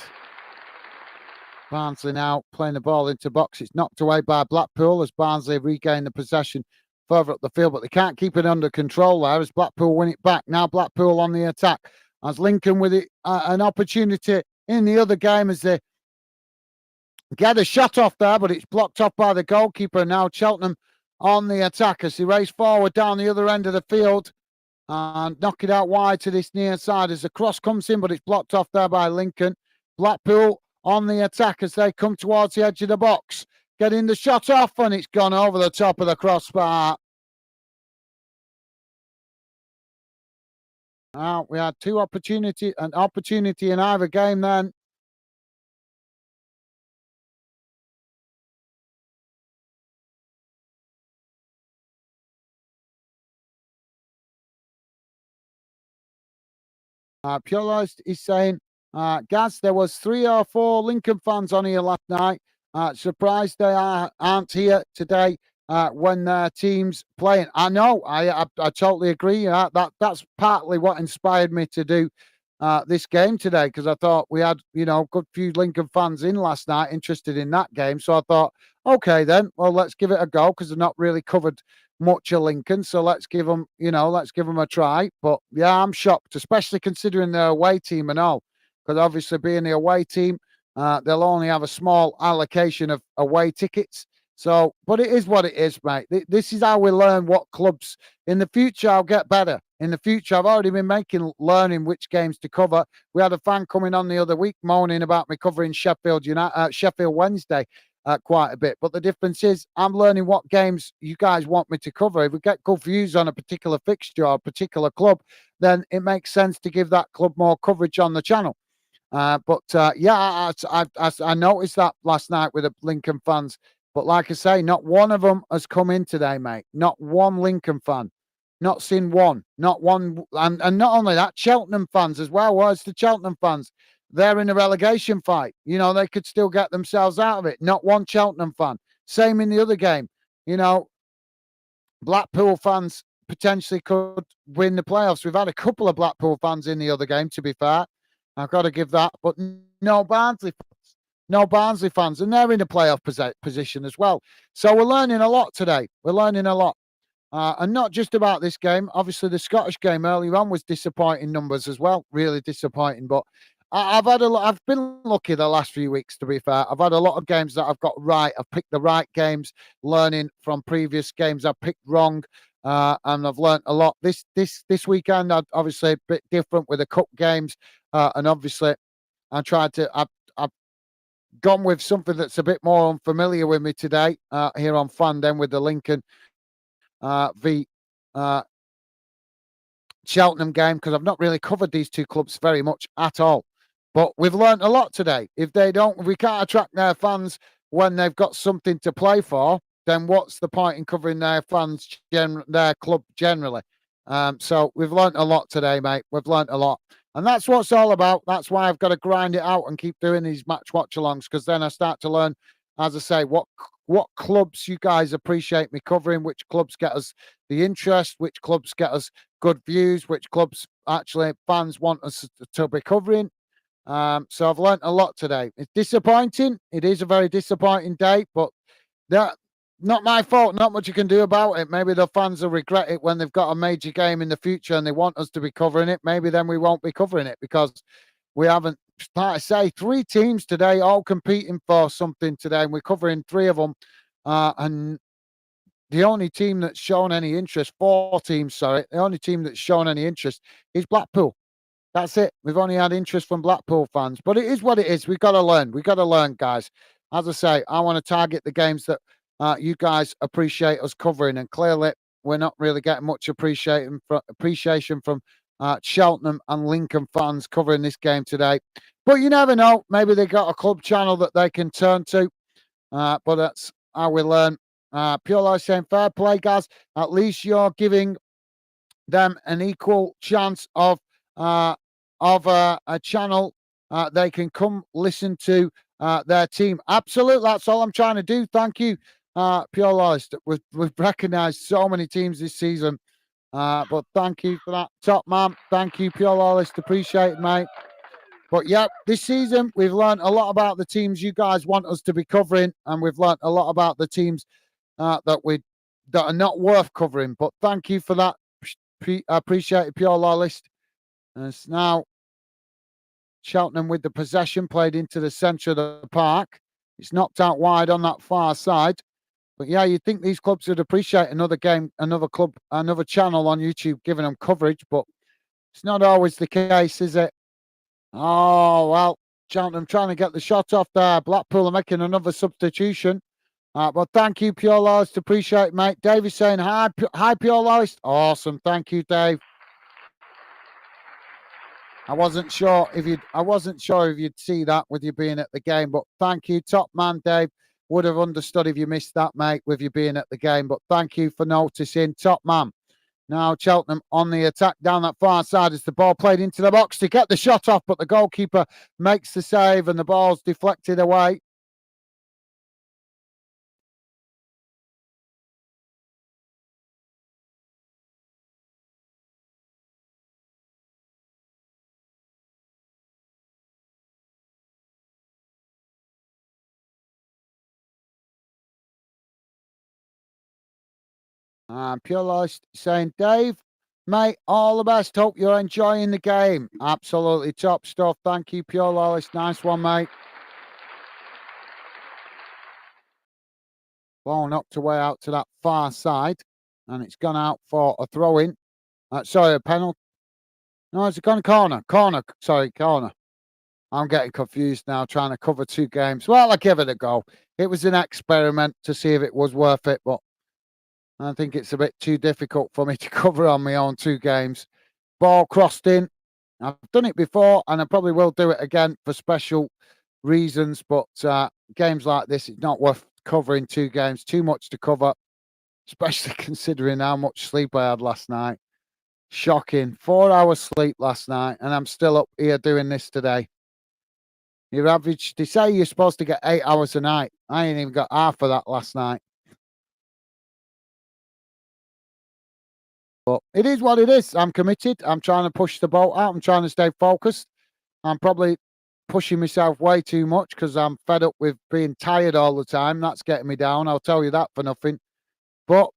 Barnsley now playing the ball into box. It's knocked away by Blackpool as Barnsley regain the possession further up the field, but they can't keep it under control there as Blackpool win it back. Now Blackpool on the attack as Lincoln with it, an opportunity in the other game as they get a shot off there, but it's blocked off by the goalkeeper. Now Cheltenham on the attack as they race forward down the other end of the field and knock it out wide to this near side as the cross comes in, but it's blocked off there by Lincoln. Blackpool on the attack as they come towards the edge of the box, getting the shot off, and it's gone over the top of the crossbar. Now we had an opportunity in either game then. Pure is saying, Gaz, there was 3 or 4 Lincoln fans on here last night. Surprised they aren't here today when their team's playing. I know, I totally agree. That's partly what inspired me to do this game today, because I thought we had, a good few Lincoln fans in last night interested in that game. So I thought, okay then, well, let's give it a go, because they're not really covered much of Lincoln, so let's give them a try. But yeah, I'm shocked, especially considering their away team and all, because obviously being the away team, they'll only have a small allocation of away tickets. So, but it is what it is, mate. This is how we learn what clubs. In the future, I'll get better. In the future, I've already been learning which games to cover. We had a fan coming on the other week moaning about me covering Sheffield Wednesday quite a bit. But the difference is I'm learning what games you guys want me to cover. If we get good views on a particular fixture or a particular club, then it makes sense to give that club more coverage on the channel. Yeah, I noticed that last night with the Lincoln fans. But like I say, not one of them has come in today, mate. Not one Lincoln fan. Not seen one. Not one. And not only that, Cheltenham fans as well. Where's the Cheltenham fans? They're in a relegation fight. They could still get themselves out of it. Not one Cheltenham fan. Same in the other game. Blackpool fans potentially could win the playoffs. We've had a couple of Blackpool fans in the other game, to be fair. I've got to give that. But no Barnsley fans. No Barnsley fans, and they're in a playoff position as well. So we're learning a lot today. We're learning a lot. And not just about this game. Obviously, the Scottish game earlier on was disappointing numbers as well. Really disappointing. But I've been lucky the last few weeks, to be fair. I've had a lot of games that I've got right. I've picked the right games, learning from previous games I've picked wrong. And I've learned a lot. This weekend, obviously a bit different with the cup games. And obviously, I've gone with something that's a bit more unfamiliar with me today here on Fandom with the Lincoln v Cheltenham game, because I've not really covered these two clubs very much at all. But we've learned a lot today. If we can't attract their fans when they've got something to play for, then what's the point in covering their fans, their club generally? So we've learned a lot today, mate. We've learned a lot. And that's what it's all about. That's why I've got to grind it out and keep doing these match watch-alongs, because then I start to learn, as I say, what clubs you guys appreciate me covering, which clubs get us the interest, which clubs get us good views, which clubs actually fans want us to be covering. So I've learned a lot today. It's disappointing. It is a very disappointing day, but that not my fault. Not much you can do about it. Maybe the fans will regret it when they've got a major game in the future and they want us to be covering it. Maybe then we won't be covering it because we haven't. Like I say, 3 teams today all competing for something today, and we're covering 3 of them. And the only team that's shown any interest, 4 teams, sorry, the only team that's shown any interest is Blackpool. That's it. We've only had interest from Blackpool fans, but it is what it is. We've got to learn. We've got to learn, guys. As I say, I want to target the games that you guys appreciate us covering, and clearly we're not really getting much appreciation from Cheltenham and Lincoln fans covering this game today. But you never know. Maybe they got a club channel that they can turn to. But that's how we learn. Pure Life saying, fair play, guys. At least you're giving them an equal chance of a channel they can come listen to their team. Absolutely, that's all I'm trying to do. Thank you, Pure Life. We've recognised so many teams this season, but thank you for that, top man. Thank you, Pure Life. Appreciate it, mate. But yeah, this season we've learned a lot about the teams you guys want us to be covering, and we've learned a lot about the teams that are not worth covering. But thank you for that. I appreciate it, pure loyalist. And it's now Cheltenham with the possession played into the centre of the park. It's knocked out wide on that far side. But yeah, you'd think these clubs would appreciate another game, another club, another channel on YouTube giving them coverage, but it's not always the case, is it? Oh, well, Cheltenham trying to get the shot off there. Blackpool are making another substitution. But thank you, Pure Loyalist. Appreciate it, mate. Dave is saying hi, hi, Pure Loyalist. Awesome. Thank you, Dave. I wasn't sure if you'd see that with you being at the game, but thank you, top man, Dave. Would have understood if you missed that, mate, with you being at the game. But thank you for noticing, top man. Now Cheltenham on the attack down that far side as the ball played into the box to get the shot off, but the goalkeeper makes the save and the ball's deflected away. Pure Lost saying, Dave, mate, all the best. Hope you're enjoying the game. Absolutely top stuff. Thank you, Pure Lost. Nice one, mate. Ball knocked away out to that far side, and it's gone out for a throw-in. Sorry, a penalty. No, it's gone corner. Corner. I'm getting confused now, trying to cover two games. Well, I give it a go. It was an experiment to see if it was worth it, but I think it's a bit too difficult for me to cover on my own two games. Ball crossed in. I've done it before, and I probably will do it again for special reasons, but games like this, it's not worth covering two games. Too much to cover, especially considering how much sleep I had last night. Shocking. 4 hours sleep last night, and I'm still up here doing this today. Your average, they say you're supposed to get 8 hours a night. I ain't even got half of that last night. But it is what it is. I'm committed. I'm trying to push the boat out. I'm trying to stay focused. I'm probably pushing myself way too much because I'm fed up with being tired all the time. That's getting me down. I'll tell you that for nothing. But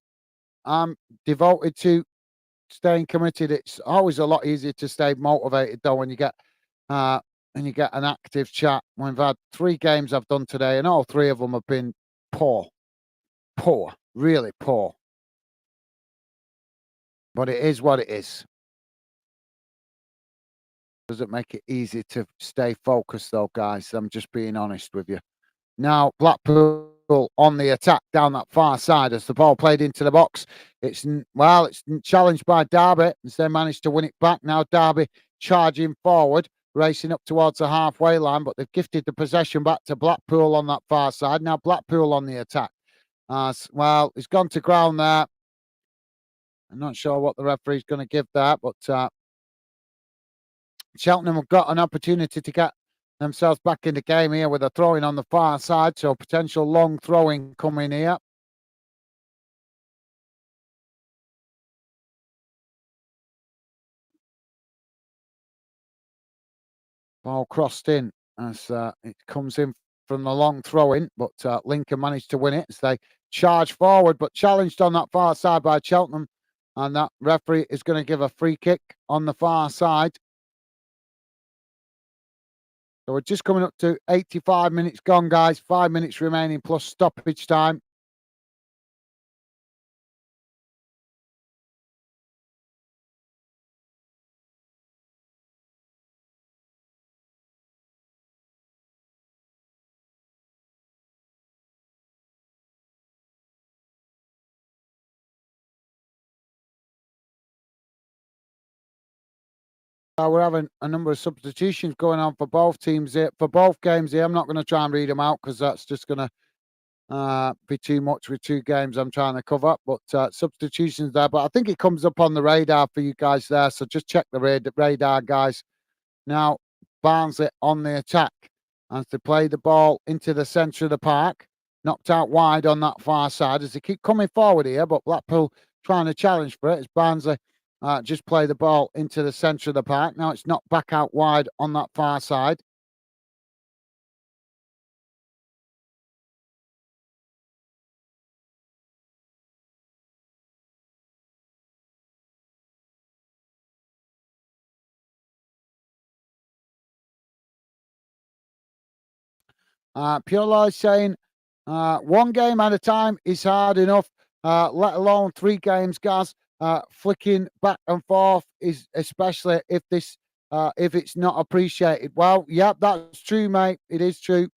I'm devoted to staying committed. It's always a lot easier to stay motivated though when you get an active chat. We've had 3 games I've done today, and all 3 of them have been poor, really poor. But it is what it is. Doesn't make it easy to stay focused though, guys. I'm just being honest with you. Now Blackpool on the attack down that far side as the ball played into the box. It's challenged by Derby as they managed to win it back. Now Derby charging forward, racing up towards the halfway line, but they've gifted the possession back to Blackpool on that far side. Now Blackpool on the attack. Well, he's gone to ground there. I'm not sure what the referee's going to give that, but Cheltenham have got an opportunity to get themselves back in the game here with a throw-in on the far side, so potential long throwing coming here. Ball crossed in as it comes in from the long throw-in, but Lincoln managed to win it as they charge forward, but challenged on that far side by Cheltenham, and that referee is going to give a free kick on the far side. So we're just coming up to 85 minutes gone, guys. 5 minutes remaining plus stoppage time. We're having a number of substitutions going on for both teams here, for both games here. I'm not going to try and read them out because that's just going to be too much with 2 games I'm trying to cover. But substitutions there. But I think it comes up on the radar for you guys there. So just check the radar, guys. Now, Barnsley on the attack as they play the ball into the centre of the park. Knocked out wide on that far side as they keep coming forward here. But Blackpool trying to challenge for it as Barnsley just play the ball into the centre of the park. Now it's not back out wide on that far side. Pure Lies saying, one game at a time is hard enough, let alone three games, Gaz. Flicking back and forth is especially if it's not appreciated. Well, yeah, that's true, mate. It is true.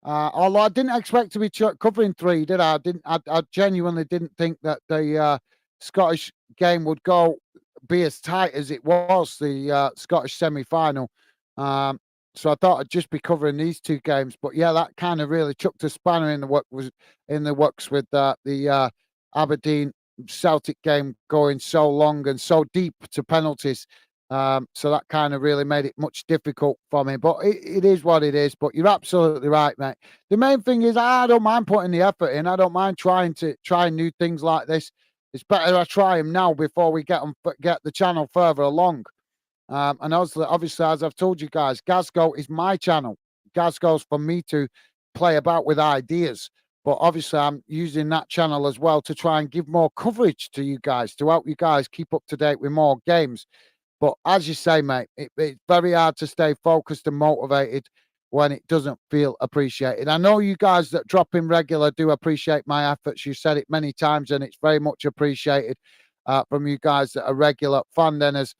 Although I didn't expect to be covering three, did I? I didn't. I genuinely didn't think that the Scottish game would be as tight as it was. The Scottish semi-final. Um, so I thought I'd just be covering these two games, but yeah, that kind of really chucked a spanner in the works with the Aberdeen Celtic game going so long and so deep to penalties. So that kind of really made it much difficult for me. But it is what it is. But you're absolutely right, mate. The main thing is I don't mind putting the effort in. I don't mind trying new things like this. It's better I try them now before we get the channel further along. And obviously, as I've told you guys, Gazgo is my channel. Gazgo's for me to play about with ideas. But obviously, I'm using that channel as well to try and give more coverage to you guys, to help you guys keep up to date with more games. But as you say, mate, it's very hard to stay focused and motivated when it doesn't feel appreciated. I know you guys that drop in regular do appreciate my efforts. You said it many times, and it's very much appreciated from you guys that are regular fan dinners.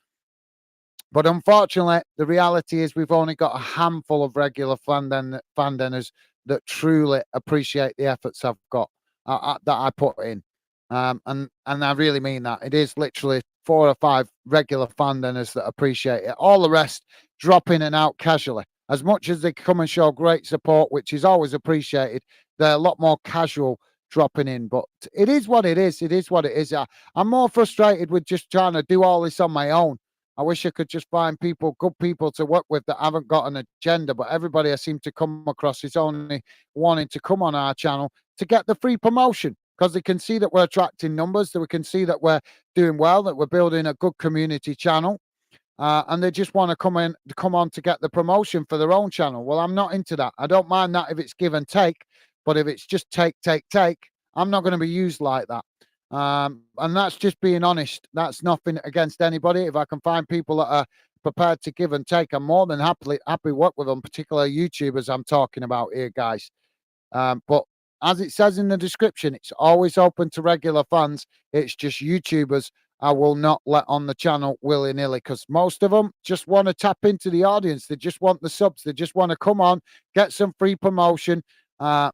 But unfortunately, the reality is we've only got a handful of regular fan dinners that truly appreciate the efforts I've got that I put in, and I really mean that. It is literally 4 or 5 regular fan dinners that appreciate it. All the rest drop in and out casually. As much as they come and show great support, which is always appreciated, they're a lot more casual dropping in. But it is what it is. It is what it is. I'm more frustrated with just trying to do all this on my own. I wish I could just find good people to work with that haven't got an agenda, but everybody I seem to come across is only wanting to come on our channel to get the free promotion because they can see that we're attracting numbers, that we can see that we're doing well, that we're building a good community channel, and they just want to come on to get the promotion for their own channel. Well, I'm not into that. I don't mind that if it's give and take, but if it's just take, I'm not going to be used like that. And that's just being honest. That's nothing against anybody. If I can find people that are prepared to give and take, I'm more than happy work with them, particularly YouTubers I'm talking about here, guys. But as it says in the description, it's always open to regular fans. It's just YouTubers I will not let on the channel willy-nilly because most of them just want to tap into the audience. They just want the subs. They just want to come on, get some free promotion. And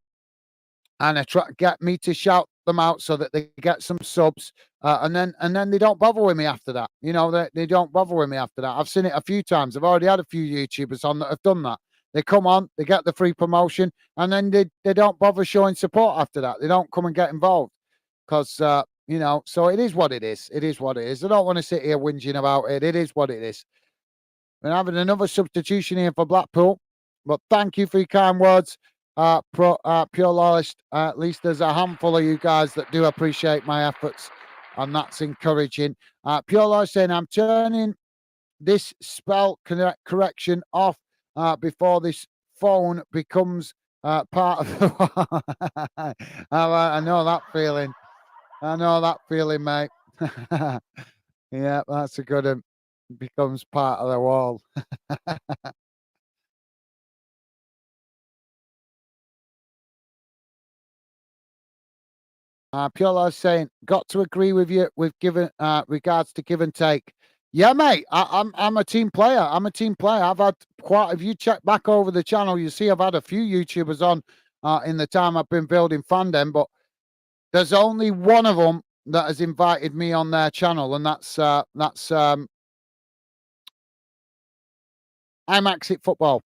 I get me to shout them out so that they get some subs, and then they don't bother with me after that. You know, they don't bother with me after that. I've seen it a few times. I've already had a few YouTubers on that have done that. They come on, they get the free promotion, and then they don't bother showing support after that. They don't come and get involved because you know. So it is what it is. It is what it is. I don't want to sit here whinging about it. It is what it is. We're having another substitution here for Blackpool, but thank you for your kind words. Pure Loyalist, at least there's a handful of you guys that do appreciate my efforts, and that's encouraging. Pure Loyalist saying, I'm turning this spell correction off before this phone becomes part of the... I know that feeling. I know that feeling, mate. Yeah, that's a good one. Becomes part of the wall. Pure is saying, got to agree with you with given regards to give and take. Yeah, mate. I'm a team player. I'm a team player. I've had quite. If you check back over the channel, you see I've had a few YouTubers on in the time I've been building fandom, but there's only one of them that has invited me on their channel, and that's IMAX It Football.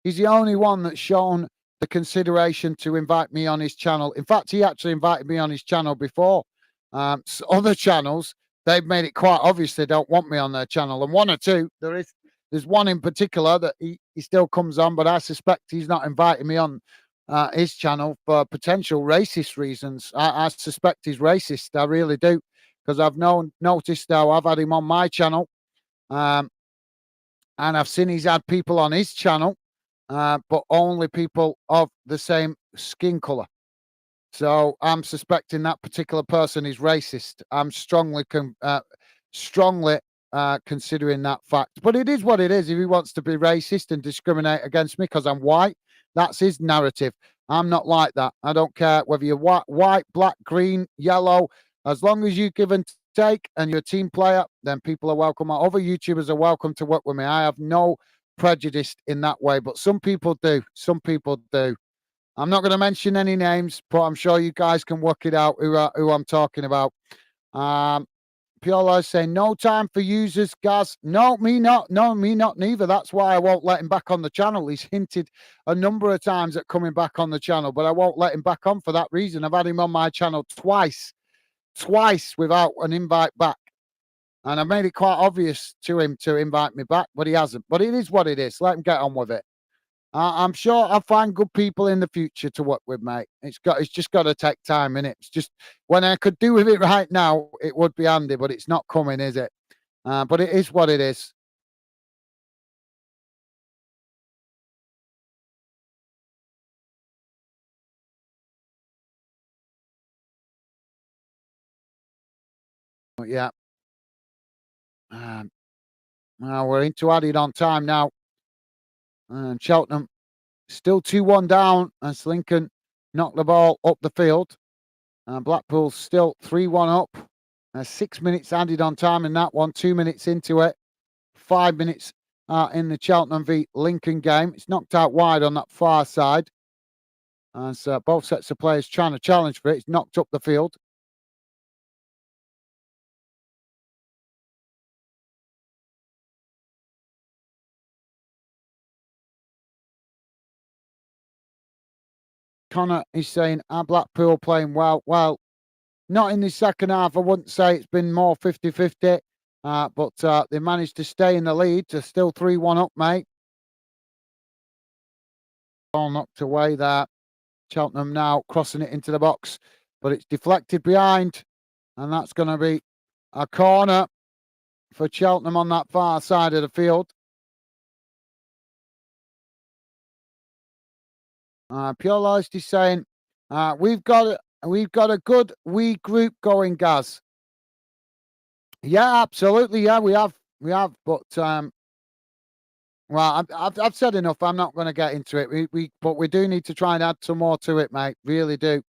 He's the only one that's shown the consideration to invite me on his channel. In fact, he actually invited me on his channel before. Other channels, they've made it quite obvious they don't want me on their channel. And one or two, there's one in particular that he still comes on, but I suspect he's not inviting me on his channel for potential racist reasons. I suspect he's racist. I really do. because I've noticed now I've had him on my channel, um, and I've seen he's had people on his channel, but only people of the same skin color. So I'm suspecting that particular person is racist. I'm strongly considering that fact. But it is what it is. If he wants to be racist and discriminate against me because I'm white, that's his narrative. I'm not like that. I don't care whether you're white, black, green, yellow. As long as you give and take and you're a team player, then people are welcome. Other YouTubers are welcome to work with me. I have no prejudice in that way, but some people do. Some people do. I'm not going to mention any names, but I'm sure you guys can work it out who I'm talking about. Um, Piolo is saying no time for users, Gaz. No, me not. No, me not neither. That's why I won't let him back on the channel. He's hinted a number of times at coming back on the channel, but I won't let him back on for that reason. I've had him on my channel twice without an invite back. And I made it quite obvious to him to invite me back, but he hasn't. But it is what it is. Let him get on with it. I'm sure I'll find good people in the future to work with, mate. It's just got to take time, innit? It's just when I could do with it right now, it would be handy, but it's not coming, is it? But it is what it is. But yeah, um, well, we're into added on time now, and Cheltenham still 2-1 down as Lincoln knocked the ball up the field. Blackpool still 3-1 up. 6 minutes added on time in that one. 2 minutes into it. 5 minutes in the Cheltenham v Lincoln game. It's knocked out wide on that far side. As both sets of players trying to challenge for it. It's knocked up the field. Connor is saying, are Blackpool playing well? Well, not in the second half. I wouldn't say it's been more 50-50. But they managed to stay in the lead. They're still 3-1 up, mate. All knocked away there. Cheltenham now crossing it into the box, but it's deflected behind, and that's going to be a corner for Cheltenham on that far side of the field. Pure Loyalty is saying, we've got a good wee group going, Gaz. Yeah, absolutely. Yeah, we have. But well, I've said enough. I'm not going to get into it. But we do need to try and add some more to it, mate. Really do.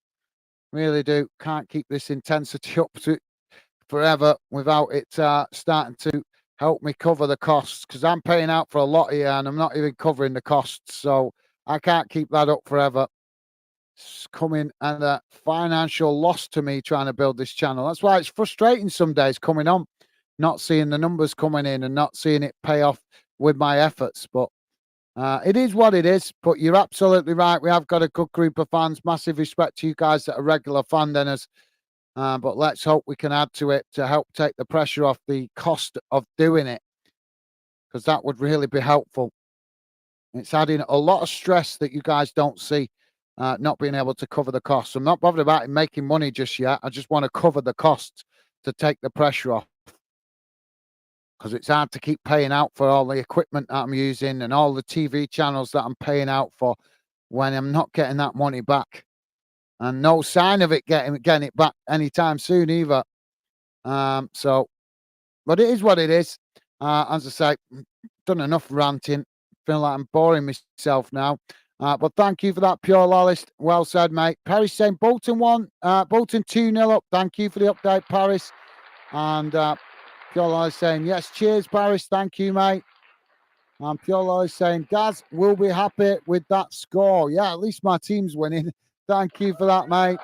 Really do. Can't keep this intensity up to forever without it starting to help me cover the costs, because I'm paying out for a lot here and I'm not even covering the costs. So I can't keep that up forever. It's coming at a financial loss to me trying to build this channel. That's why it's frustrating some days coming on, not seeing the numbers coming in and not seeing it pay off with my efforts. But it is what it is. But you're absolutely right. We have got a good group of fans. Massive respect to you guys that are regular fan dinners. But let's hope we can add to it to help take the pressure off the cost of doing it, because that would really be helpful. It's adding a lot of stress that you guys don't see, not being able to cover the costs. I'm not bothered about making money just yet. I just want to cover the costs to take the pressure off, because it's hard to keep paying out for all the equipment that I'm using and all the TV channels that I'm paying out for when I'm not getting that money back. And no sign of it getting it back anytime soon either. So, but it is what it is. As I say, done enough ranting. Feel like I'm boring myself now. But thank you for that, Pure Loyalist. Well said, mate. Paris saying Bolton 2-0 up. Thank you for the update, Paris. And Pure Loyalist saying, yes, cheers, Paris. Thank you, mate. And Pure Loyalist saying, Gaz, we'll be happy with that score. Yeah, at least my team's winning. Thank you for that, mate.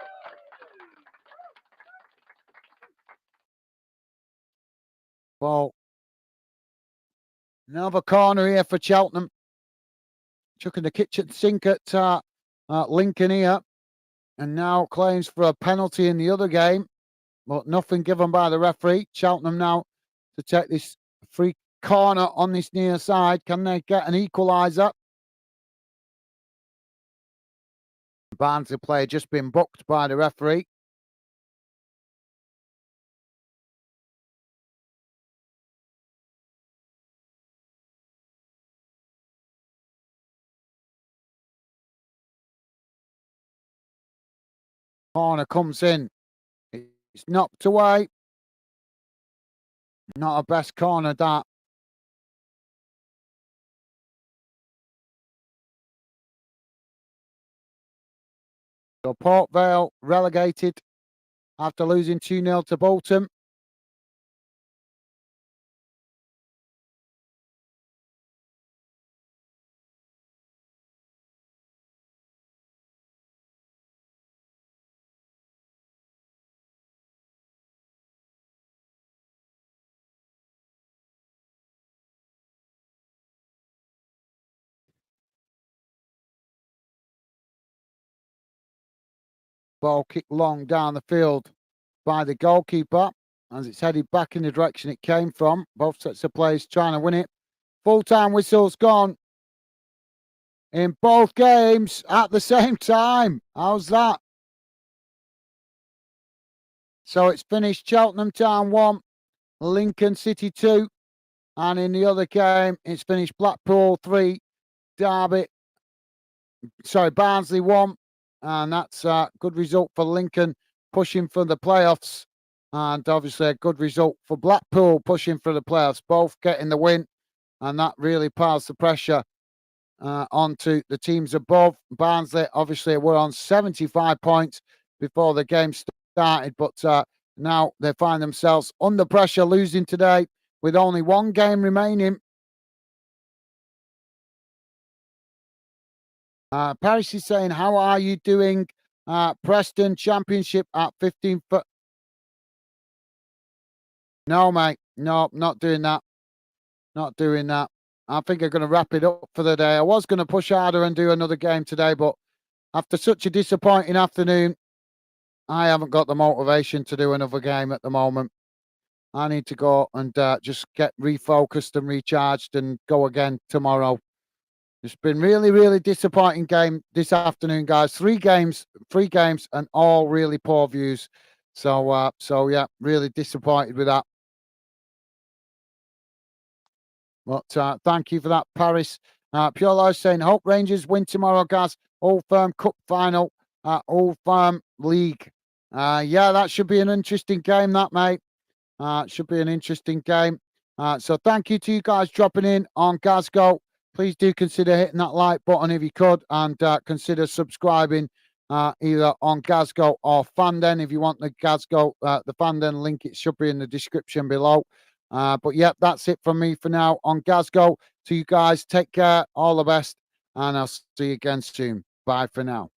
Well, another corner here for Cheltenham. Chucking the kitchen sink at Lincoln here. And now claims for a penalty in the other game, but nothing given by the referee. Cheltenham now to take this free corner on this near side. Can they get an equaliser? Barnsley player just been booked by the referee. Corner comes in. It's knocked away. Not a best corner, that. So Port Vale relegated after losing 2-0 to Bolton. Ball kicked long down the field by the goalkeeper as it's headed back in the direction it came from. Both sets of players trying to win it. Full-time whistle's gone in both games at the same time. How's that? So it's finished Cheltenham Town 1, Lincoln City 2. And in the other game, it's finished Blackpool 3, Barnsley 1. And that's a good result for Lincoln, pushing for the playoffs. And obviously a good result for Blackpool, pushing for the playoffs, both getting the win. And that really piles the pressure onto the teams above. Barnsley, obviously, were on 75 points before the game started, but now they find themselves under pressure, losing today with only one game remaining. Paris is saying, how are you doing? Preston Championship at 15 foot. No, mate. No, not doing that. Not doing that. I think I'm going to wrap it up for the day. I was going to push harder and do another game today, but after such a disappointing afternoon, I haven't got the motivation to do another game at the moment. I need to go and just get refocused and recharged and go again tomorrow. It's been really, really disappointing game this afternoon, guys. Three games, and all really poor views. So yeah, really disappointed with that. But thank you for that, Paris. Pure Life saying, hope Rangers win tomorrow, guys. Old Firm Cup final, Old Firm League. Yeah, that should be an interesting game, that, mate. Should be an interesting game. So thank you to you guys dropping in on Glasgow. Please do consider hitting that like button if you could, and consider subscribing either on Glasgow or Fanden. If you want the Glasgow, the Fanden link, it should be in the description below. But yeah, that's it from me for now on Glasgow. To you guys, take care, all the best, and I'll see you again soon. Bye for now.